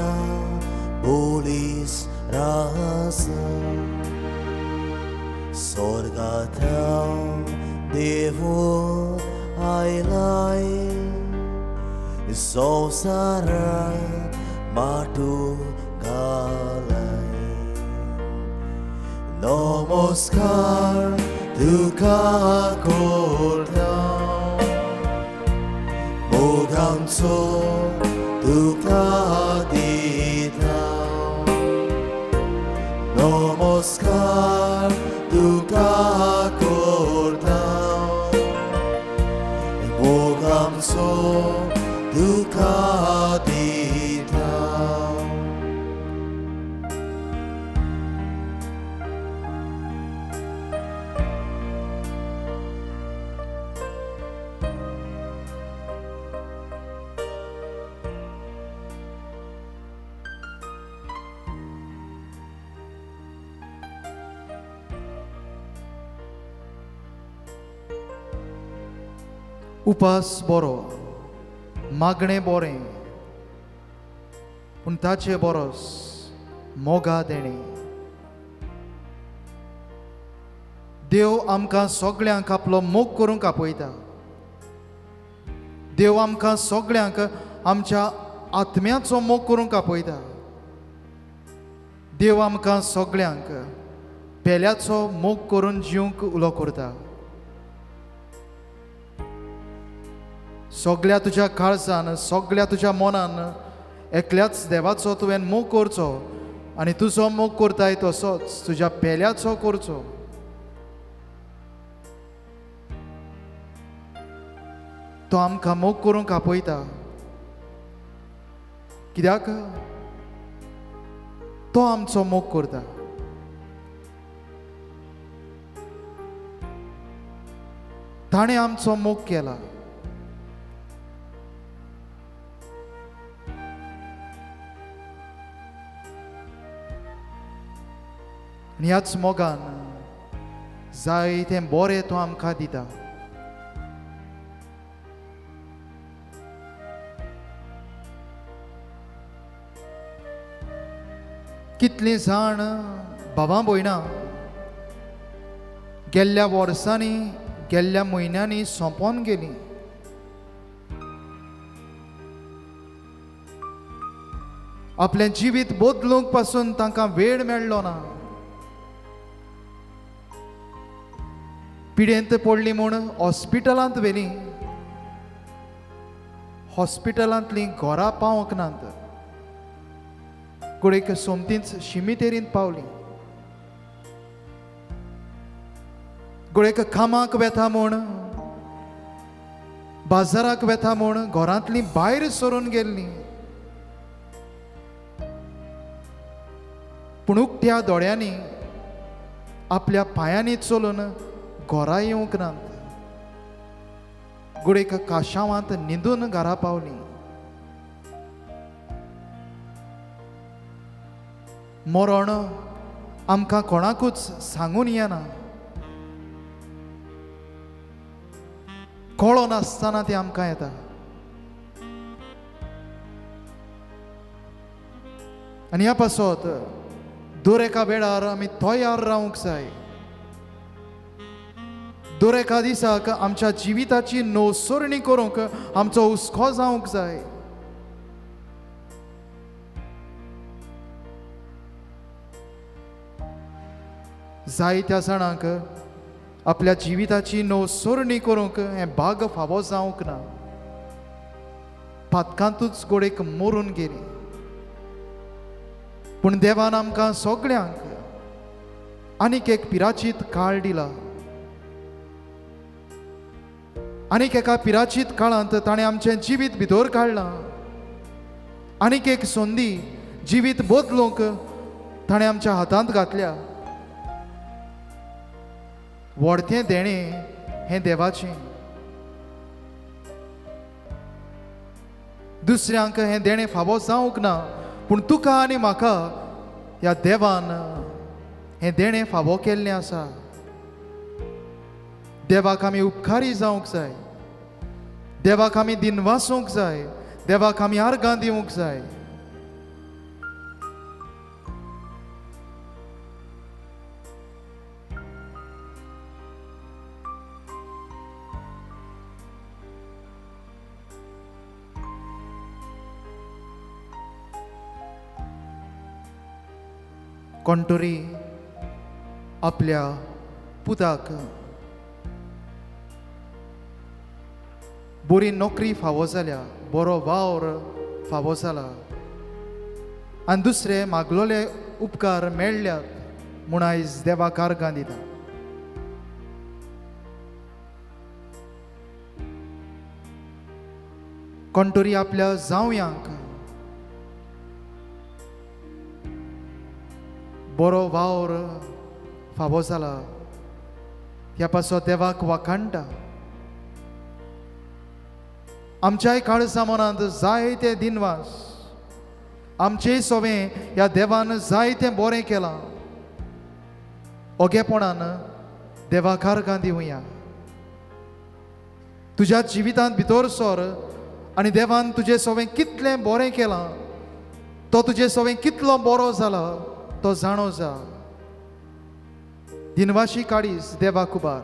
बोलीस रास. स्वर्गांतल्या देवो आयलाय संवसारांत माटू घालाय. नमस्कार तुका करता. मोगांचो तुका दिता. नमस्कार तुका करता. मोगांचो तुका दिता. उपास बरो, मागणें बरें, पूण ताचे बरोस मोगा देणे. देव आमकां सगळ्यांक आपलो मोग करूंक आपयता. देव आमकां सगळ्यांक आमच्या आत्म्याचो मोग करूंक आपयता. देव आमकां सगळ्यांक पेल्याचो मोग करून जिवंक उलो करता. सगळ्या तुज्या काळजान, सगळ्या तुज्या मनान एकल्याच देवाचो तुवें मोग करचो आनी तुजो मोग करताय तसोच तुज्या पेल्याचो करचो. तो आमकां मोग करूंक आपयता. कित्याक तो आमचो मोग करता. ताणें आमचो मोग केला. आनी ह्याच मोगान जायतें बरें तो आमकां दिता. कितलीं जाण भावां भयणां गेल्ल्या वर्सांनी गेल्ल्या म्हयन्यांनी सोंपोन गेलीं. आपलें जिवीत बदलूंक पासून तांकां वेळ मेळ्ळो ना. पिडेंत पडली म्हूण हॉस्पिटलांत व्हेलीं. हॉस्पिटलांतलीं घरा पावंक नात. कुडीक सोमतींच शिमितेरींत पावलीं. गुळेक कामाक वेता म्हूण, बाजाराक वेता म्हूण घरांतलीं भायर सरून गेल्लीं. पूण उक्त्या दोळ्यांनी आपल्या पांयांनी चलून घरा येवंक नात. गुळेक काशावांत न्हिदून घरा पावलीं. मरण आमकां कोणाकूच सांगून येना. कळो नासतना तें आमकां येता. आनी ह्या पासत दर एका वेळार आमी तयार रावंक जाय. दर एका दिसाक आमच्या जिविताची नोसोरणी करूंक आमचो हुस्को जावंक जाय. जायत्या जाणांक आपल्या जिविताची नोसोरणी करूंक हें भाग फावो जावंक ना. पातकांतूच गोडेक मरून गेली. पूण देवान आमकां सगळ्यांक आनीक एक पिराचीत काळ दिला. आनीक एका पिराचीत काळांत ताणें आमचें जिवीत भितर काडलां. आनीक एक संदी जिवीत बदलूंक ताणें आमच्या हातांत घातल्या. व्हडतें देणें हें देवाचें. दुसऱ्यांक हें देणें फावो जावंक ना. पूण तुका आनी म्हाका ह्या देवान हें देणें फावो केल्लें आसा. देवाक आमी उपकारी जावंक जाय. देवाक आमी दिनवासूंक जाय. देवाक आमी आर्गां दिवंक जाय. कोण आपल्या पुताक बरी नोकरी फावो जाल्या, बरो वावर फावो जाला आनी दुसरे मागलोले उपकार मेळ्ळ्यात म्हूण आयज देवाक आर्गां दिता. कोण तरी आपल्या जावयांक बरो वावर फावो जाला ह्या पासत देवाक वाखाणटा. आमच्याय काळजा मनांत जायते दिनवास आमचेय सोवें ह्या देवान जायतें बरें केलां. ओगेपणान देवाक आर्गां दिवया. तुज्या जिवितांत भितर सर आनी देवान तुजें सोवें कितलें बरें केलां तो तुजे सवय कितलो बरो जाला तो जाणो जा. दिनवाशी काडीस देवा कुबार.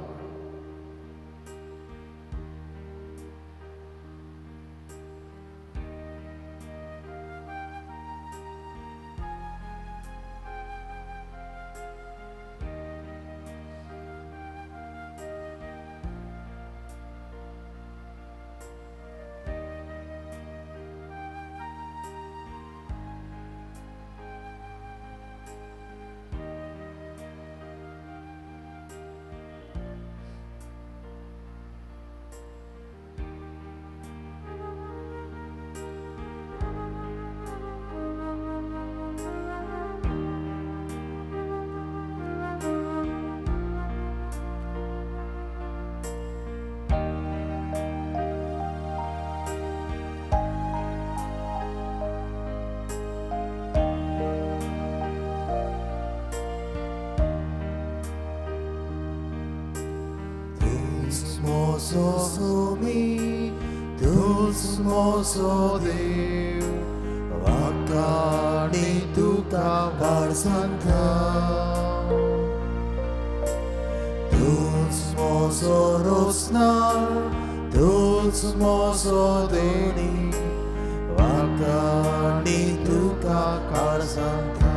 Mozo mi, dus mozo Deus, vakani tu kabar santa. Dus mozo rosnar, dus mozo deni, vakani tu kabar santa.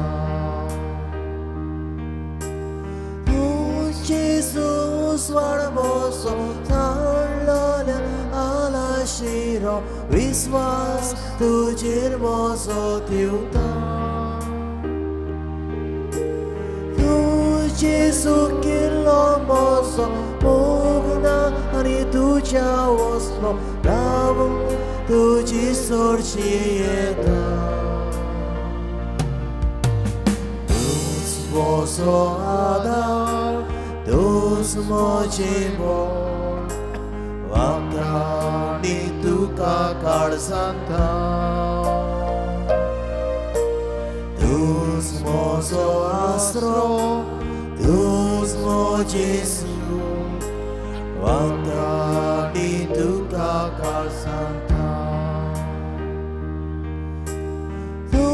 Jesus varmoso tarlala ala shiro viswas tujir moso tiuta. Tu Jesus kilo moso mugna ani tu chawoslo davu tuji sorchieta. Dus moso adar dos mojibor vakani tu kakar santa. Dus mozo astro, dus mo Jesu vakani tu kakar santa. Tu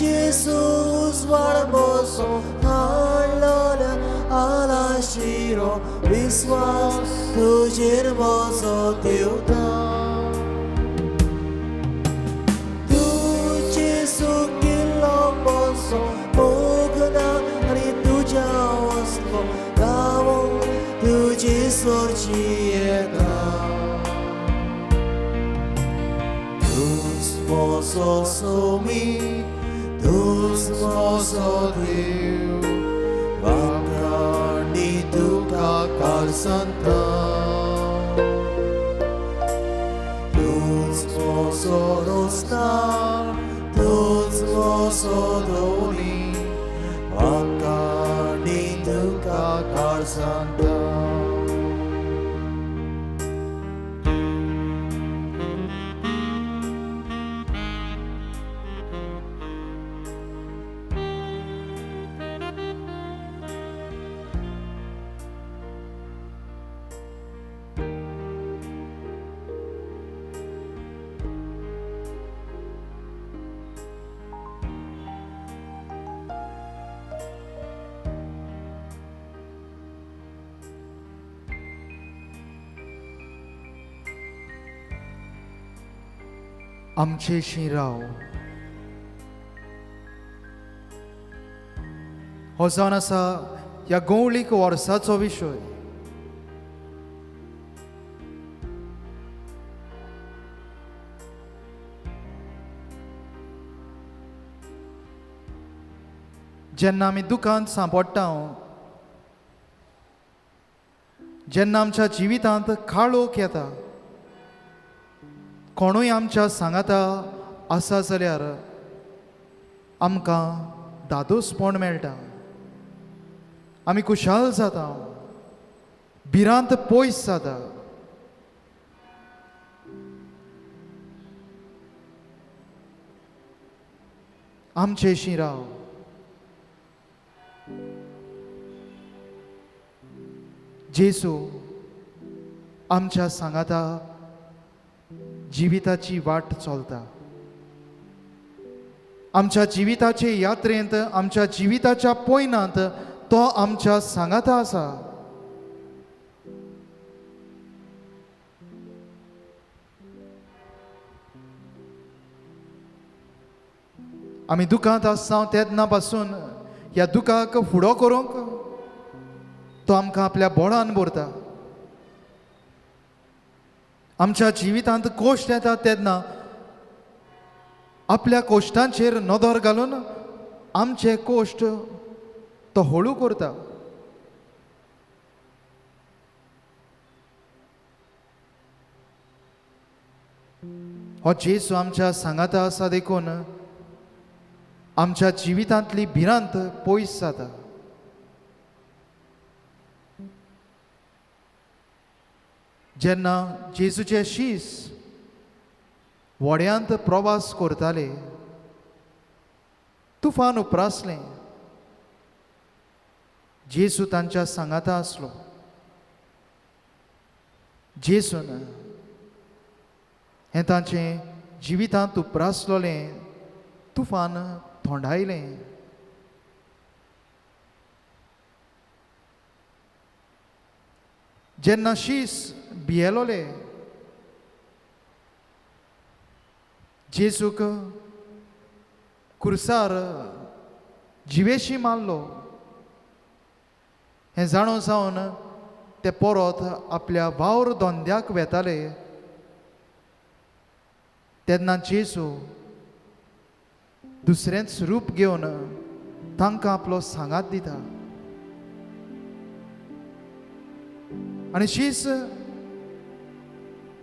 Jesus varmoso halala ala shiro viswas tujir mozo tiuta. Tu Jesu kilo mozo mugna ani tuja waslo gavo tuji sorchieta. Dus mozo sumi, dus mozo Deus, vakani tu kakar santa. Dus mozo rostar, dus mozo doni, vakani tu kakar santa. आमचे शिराव हो जावन आसा ह्या गवळीक वर्साचो विशय. जेन्ना आमी दुखांत सांपडटा, जेन्ना आमच्या जिवितांत काळोख येता, कोणूय आमच्या सांगाता आसा जाल्यार आमकां दादोसपण मेळटा. आमी खुशाल जाता, भिरांत पयस जाता. आमचे शिराव जेसू आमच्या सांगाता जिविताची वाट चलता. आमच्या जिविताचे यात्रेंत आमच्या जिविताच्या पयनांत तो आमच्या सांगाता आसा. आमी दुखांत आसता तेन्ना पासून ह्या दुखाक फुडो करूंक तो आमकां आपल्या बोळान भरता. आमच्या जिवितांत कोश्ट येता तेन्ना आपल्या कोश्टांचेर नदर घालून आमचे कोश्ट तो हळू करता. हो जेसू आमच्या सांगाता आसा देखून आमच्या जिवितांतली भिरांत पयस जाता. जेन्ना जेजूचे शीस व्हड्यांत प्रवास करताले, तुफान उपरासलें, जेजू तांच्या सांगाता आसलो. जेजून हें तांचें जिवितांत उपरासलोलें तुफान थोंडायलें. जेन्ना शीस भियेलोले, जेजूक कुर्सार जिवेशी मारलो. हें जाणो जावन ते परत आपल्या वावर धंद्याक वेताले तेन्ना जेजू दुसरेंच रूप घेवन तांकां आपलो सांगात दिता. आनी शीस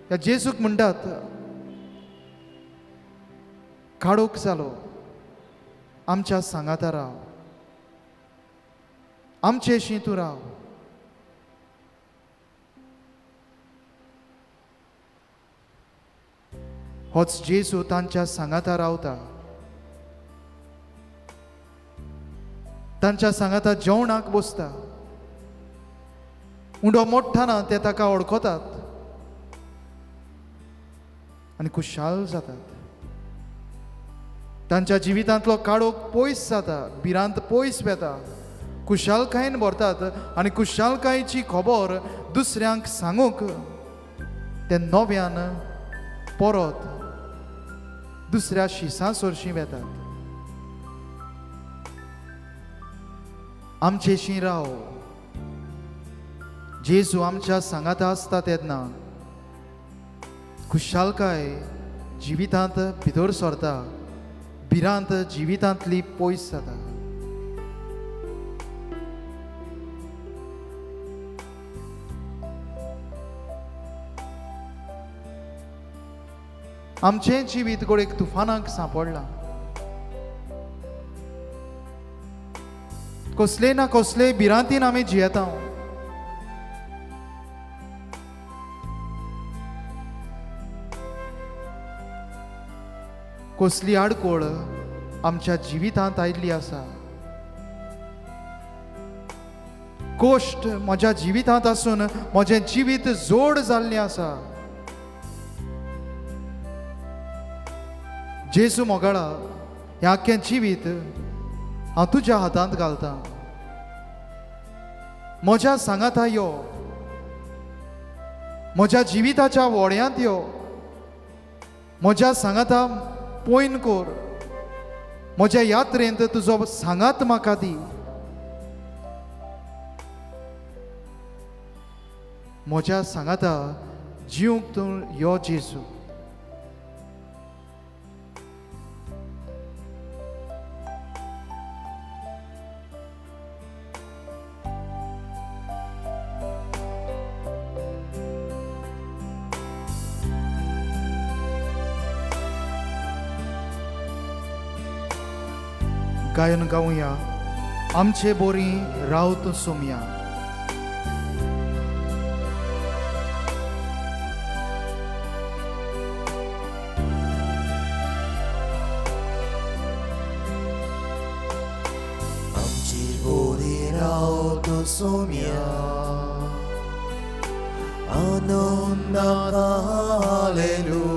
ह्या जेजूक म्हणटात, काडूक जालो, आमच्या सांगाता राव, आमचेशी तूं राव. होच जेजू तांच्या सांगाता रावता. तांच्या सांगाता जेवणाक बसता. उंडो मोठ्ठाना ते ताका वळखतात आनी खुशाल जातात. तांच्या जिवितांतलो काळोख पयस जाता, भिरांत पयस वेता, खुशालकायेन भरतात आनी खुशालकायेची खबर दुसऱ्यांक सांगूंक ते नव्यान परत दुसऱ्या शिसा सरशीं वेतात. आमचेशी राव. जेजू आमच्या सांगाता आसता तेन्ना खुशालकाय जिवितांत भितर सरता, भिरांत जिवितांतली पयस जाता. आमचें जिवीत गोडेक तुफानाक सांपडलां. कसले ना कसले भिरांतीन आमी जियेता. कसली आडकोळ आमच्या जिवितांत आयिल्ली आसा. कोश्ट म्हज्या जिवितांत आसून म्हजें जिवीत जोड जाल्लें आसा. जेजू मोगाळा, हें आख्खें जिवीत हांव तुज्या हातांत घालतां. म्हज्या सांगाता यो, म्हज्या जिविताच्या व्हड्यांत यो, म्हज्या सांगाता पयन कर. म्हज्या यात्रेंत तुजो सांगात म्हाका दी. म्हज्या सांगाता जिवंक तूं यो जेजू. गायन गावया, आमचे बोरी रावत सोमया. आमची बोरी रावत सोमया, आनंदात हालेलुया.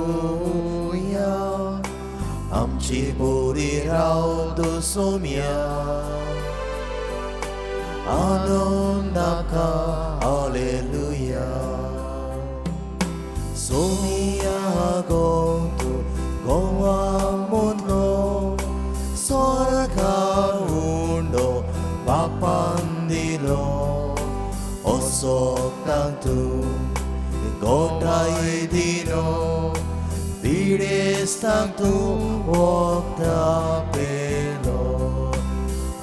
आमची आमची बोरी रावतो सोम्या आनंदाका हालेलुया सोमिया गोंतु गोवा मुनो स्वर्गा undo बापांदिलो osoktantu gotai dino bidestantu okta pelo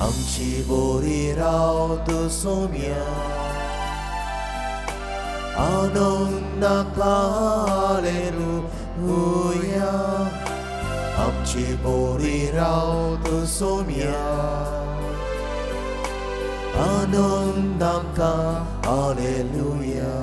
amchi bori rautu somya ananda haleluya amchi bori rautu somya Anandaka Hallelujah.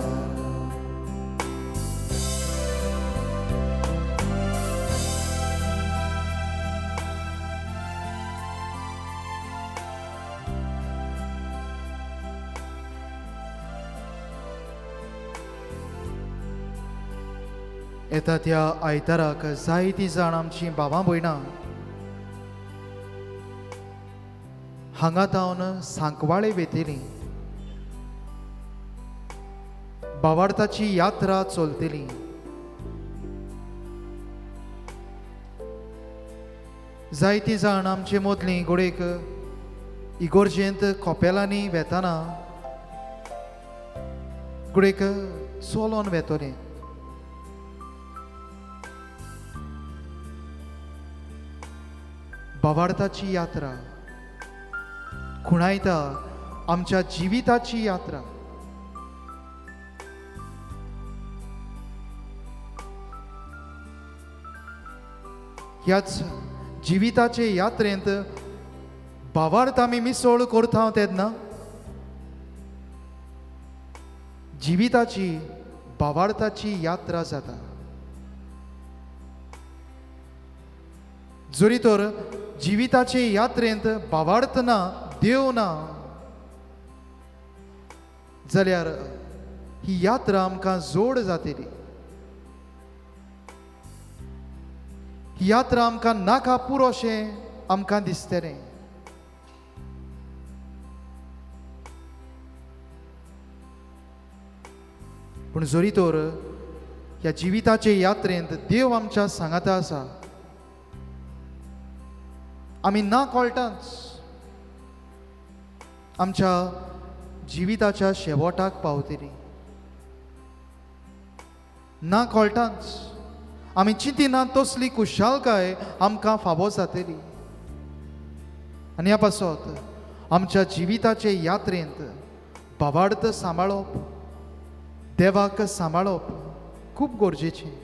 येता त्या आयताराक जायतीं जाण आमचीं भावां भयणां हांगा तावन सांकवाळे वेतेली भावार्थाची यात्रा चलतली. जायतीं जाण आमचे मदलीं घोडेक इगोर्जेंत खोपेलांनी वेताना घोडेक चलोन वेतले. भावार्थाची यात्रा खुणायता आमच्या जिविताची यात्रा. ह्याच जिविताचे यात्रेंत भावार्थ आमी मिसळ करता तेन्ना जिविताची भावार्थाची यात्रा जाता. जरी तर जिविताचे यात्रेंत भावार्थ ना देव ना जाल्यार ही यात्रा आमकां जोड जातली. ही यात्रा आमकां नाका पुरोशें आमकां दिसतलें. पूण जरी तर ह्या जिविताचे यात्रेंत देव आमच्या सांगाता आसा आमी ना कळटाच आमच्या जिविताच्या शेवटाक पावतली. ना कळटाच आमी चिंतिना तसली खुशालकाय आमकां फावो जातली. आनी ह्या पासत आमच्या जिविताचे यात्रेंत भावार्थ सांबाळप देवाक सांबाळप खूब गरजेचें.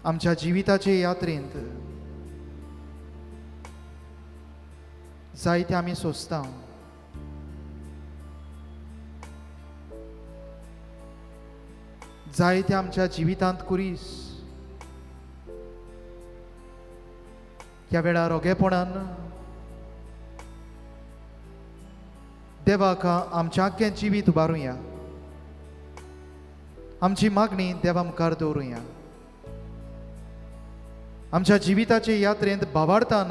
आमच्या जिविताचे यात्रेंत जायते आमी सोंसता. जायते आमच्या जिवितांत कुरीस ह्या वेळार ओगेपणान देवाक आमचें आख्खें जिवीत उबारुया. आमची मागणी देवा मुखार दवरुया. आमच्या जिविताचे यात्रेंत भावार्थान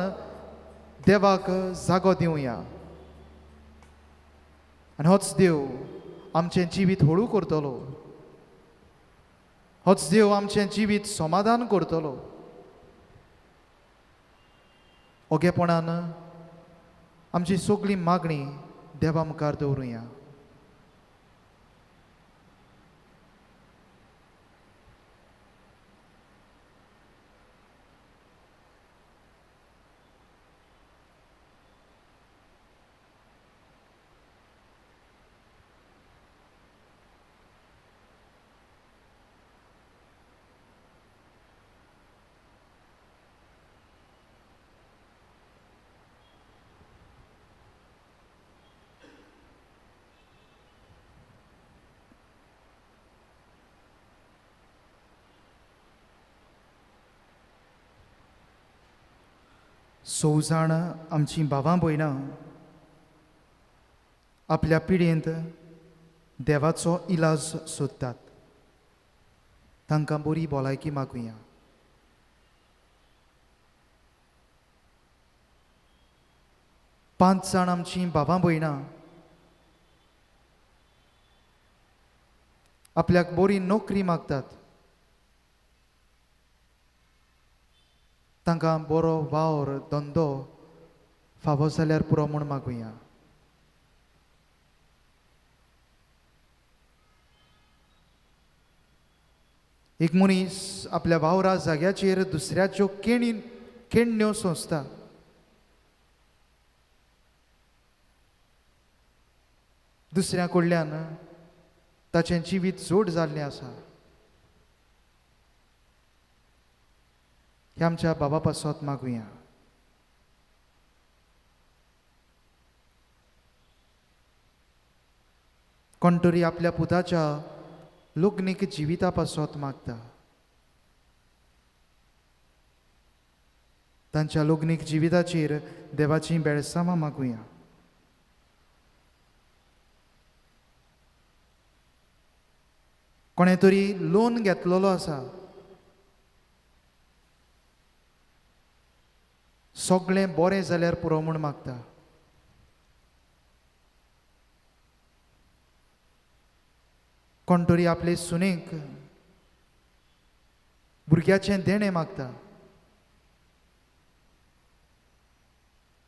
देवाक जागो दिवया. आनी होच देव आमचें जिवीत हळू करतलो. होच देव आमचें जिवीत समाधान करतलो. ओगेपणान आमची सगळी मागणी देवा मुखार दवरुया. सौ जाण आमची भावां भयणां आपल्या पिढींत देवाचो इलाज सोदतात तांकां बरी भलायकी मागुया. पांच जाण आमचीं भावां भयणां आपल्याक बरी नोकरी मागतात. तांकां बरो वावर धंदो फावो जाल्यार पुरो म्हूण मागुया. एक मनीस आपल्या वावरा जाग्याचेर दुसऱ्याच्यो केण्ण्यो सोंसता. दुसऱ्या कडल्यान ताचें जिवीत जोड जाल्लें आसा. हे आमच्या बाबा पासत मागुया. कोण तरी आपल्या पुताच्या लग्नीक जिविता पासत मागता. तांच्या लग्नीक जिविताचेर देवाची बेळसामां मागुया. कोणे तरी लोन घेतलेलो आसा. सगळें बरें जाल्यार पुरो म्हूण मागता. कोण तरी आपले सुनेक भुरग्याचें देणें मागता.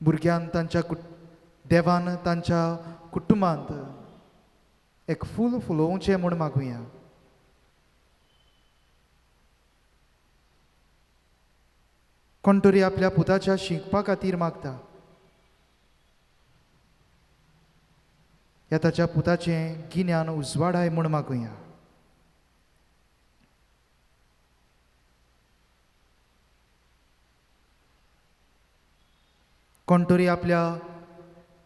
भुरग्यान तांच्या देवान तांच्या कुटुंबांत एक फूल फुलोवचें म्हूण मागुया. कोण तरी आपल्या पुताच्या शिकपा खातीर मागता. ह्या ताच्या पुताचें गिन्यान उजवाडाय म्हूण मागुया. कोण तरी आपल्या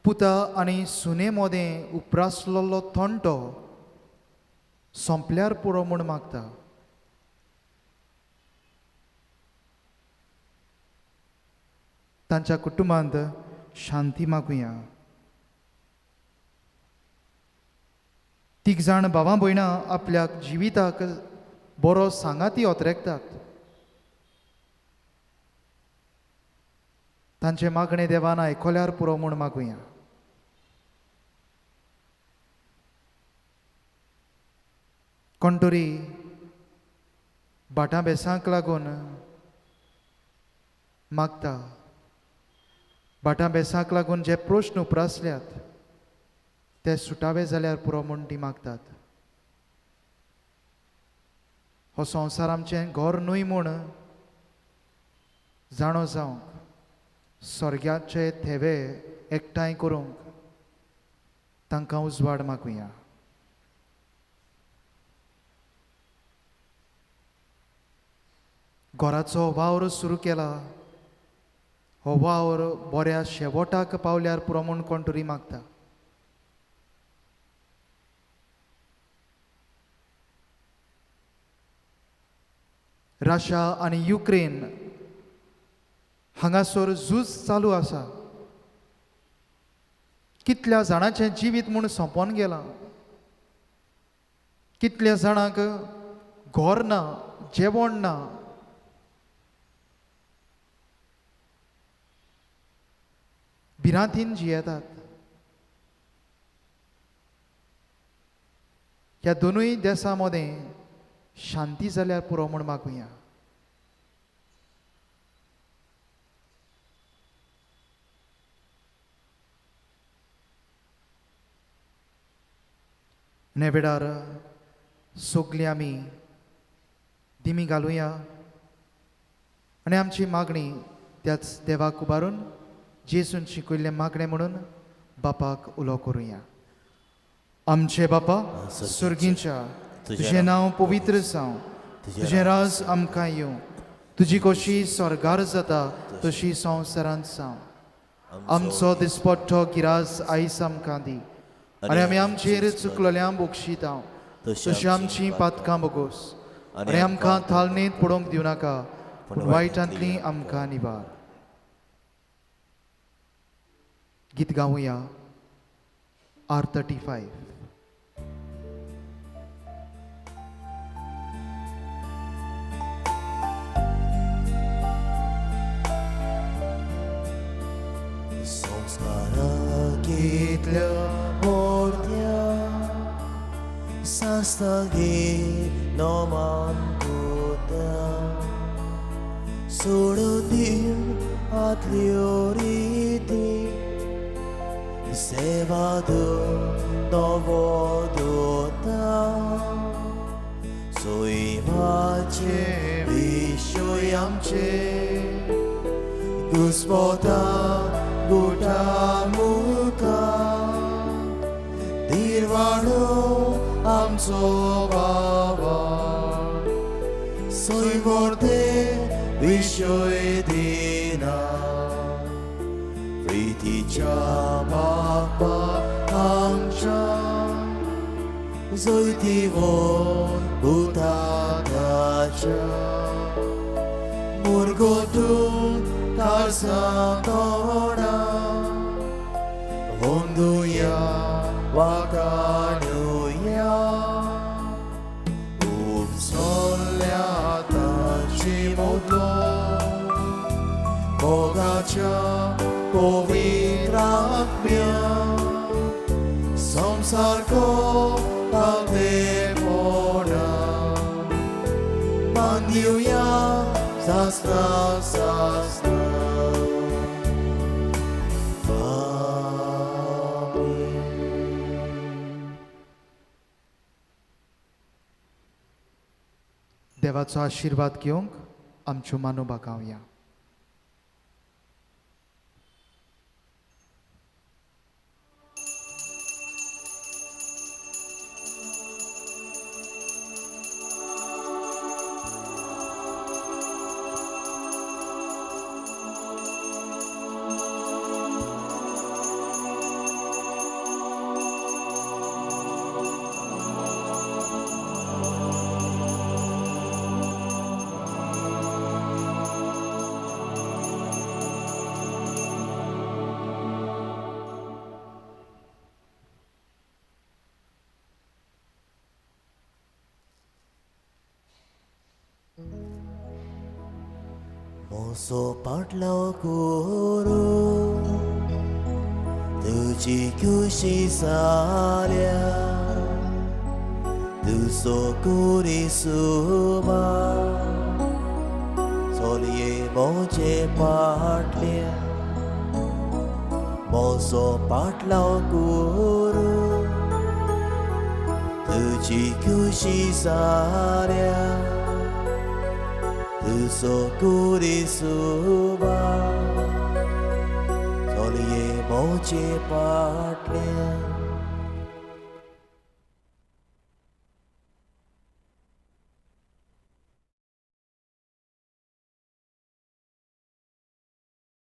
पुता आनी सुने मोदें उपरासलेलो थोंटो सोंपल्यार पुरो म्हूण मागता. तांच्या कुटुंबांत शांती मागुया. तीग जाण भावां भयणां आपल्या जिविताक बरो सांगाती ओतरेकतात. तांचे मागणें देवान आयकल्यार पुरो म्हूण मागुया. कोण तरी भाटां बेसांक लागून मागता. भाटां बेसांक लागून जे प्रश्न उपरासल्यात ते सुटावे जाल्यार पुरो म्हूण ती मागतात. हो संवसार आमचें घर न्हय म्हूण जाणो जावंक स्वर्गाचे थेवे एकठांय करूंक तांकां उजवाड मागुया. घराचो वावर सुरू केला. हो वावर बऱ्या शेवटाक पावल्यार पुरो म्हूण कोण तरी मागता. रशिया आनी युक्रेन हांगासर झूज चालू आसा. कितल्या जाणांचें जिवीत म्हूण सोंपोन गेलां. कितल्या जाणांक घर ना, जेवण ना. भिरांतीन जियेतात. ह्या दोनूय देशां मदें शांती जाल्यार पुरो म्हूण मागुया. नेवेडार सगळीं आमी दिमी घालुया आनी आमची मागणी त्याच देवाक उबारून जेसून शिकयल्लें मागणें म्हणून बापाक उलो करुया. आमचे बापा सुर्गींच्या तुजें नांव पवित्र जावं. तुजें राज आमकां येवं. तुजी कशी स्वर्गार जाता तशी संवसारांत जावं. आमचो दिसपट्टो गिरास आयज आमकां दी आनी आमी आमचेर चुकलेल्यांक बक्षिता तशी आमची पातकां बोगोस आनी आमकां थालनेंत पडोवंक दिवं नाका पूण वायटांतली आमकां निबार. गीत गावुया. R35. Kitля mordja sastagi noman kuta sorodin atlioriti sevado novodota soimace vishoyamce Gospoda Buddha Muka Dirvano Amso Baba Soy Vorte Vishoedina Priti Chamapa Amcha Zoitivo Buddha Dacha Murgotum Karsatora Honduya Wakanuya Upsolyata Chimoto Bogacha Povitrakmya Samsarko Avepora Mandyuya Sastra Sastra देवाचो आशीर्वाद घेवंक आमच्यो मानो बागावया. Moso partlaw guru Tuji kushi salya Tuso kuri suba Solye moche partlya Moso partlaw guru Tuji kushi salya Tuso kuri suba Solye moche partlya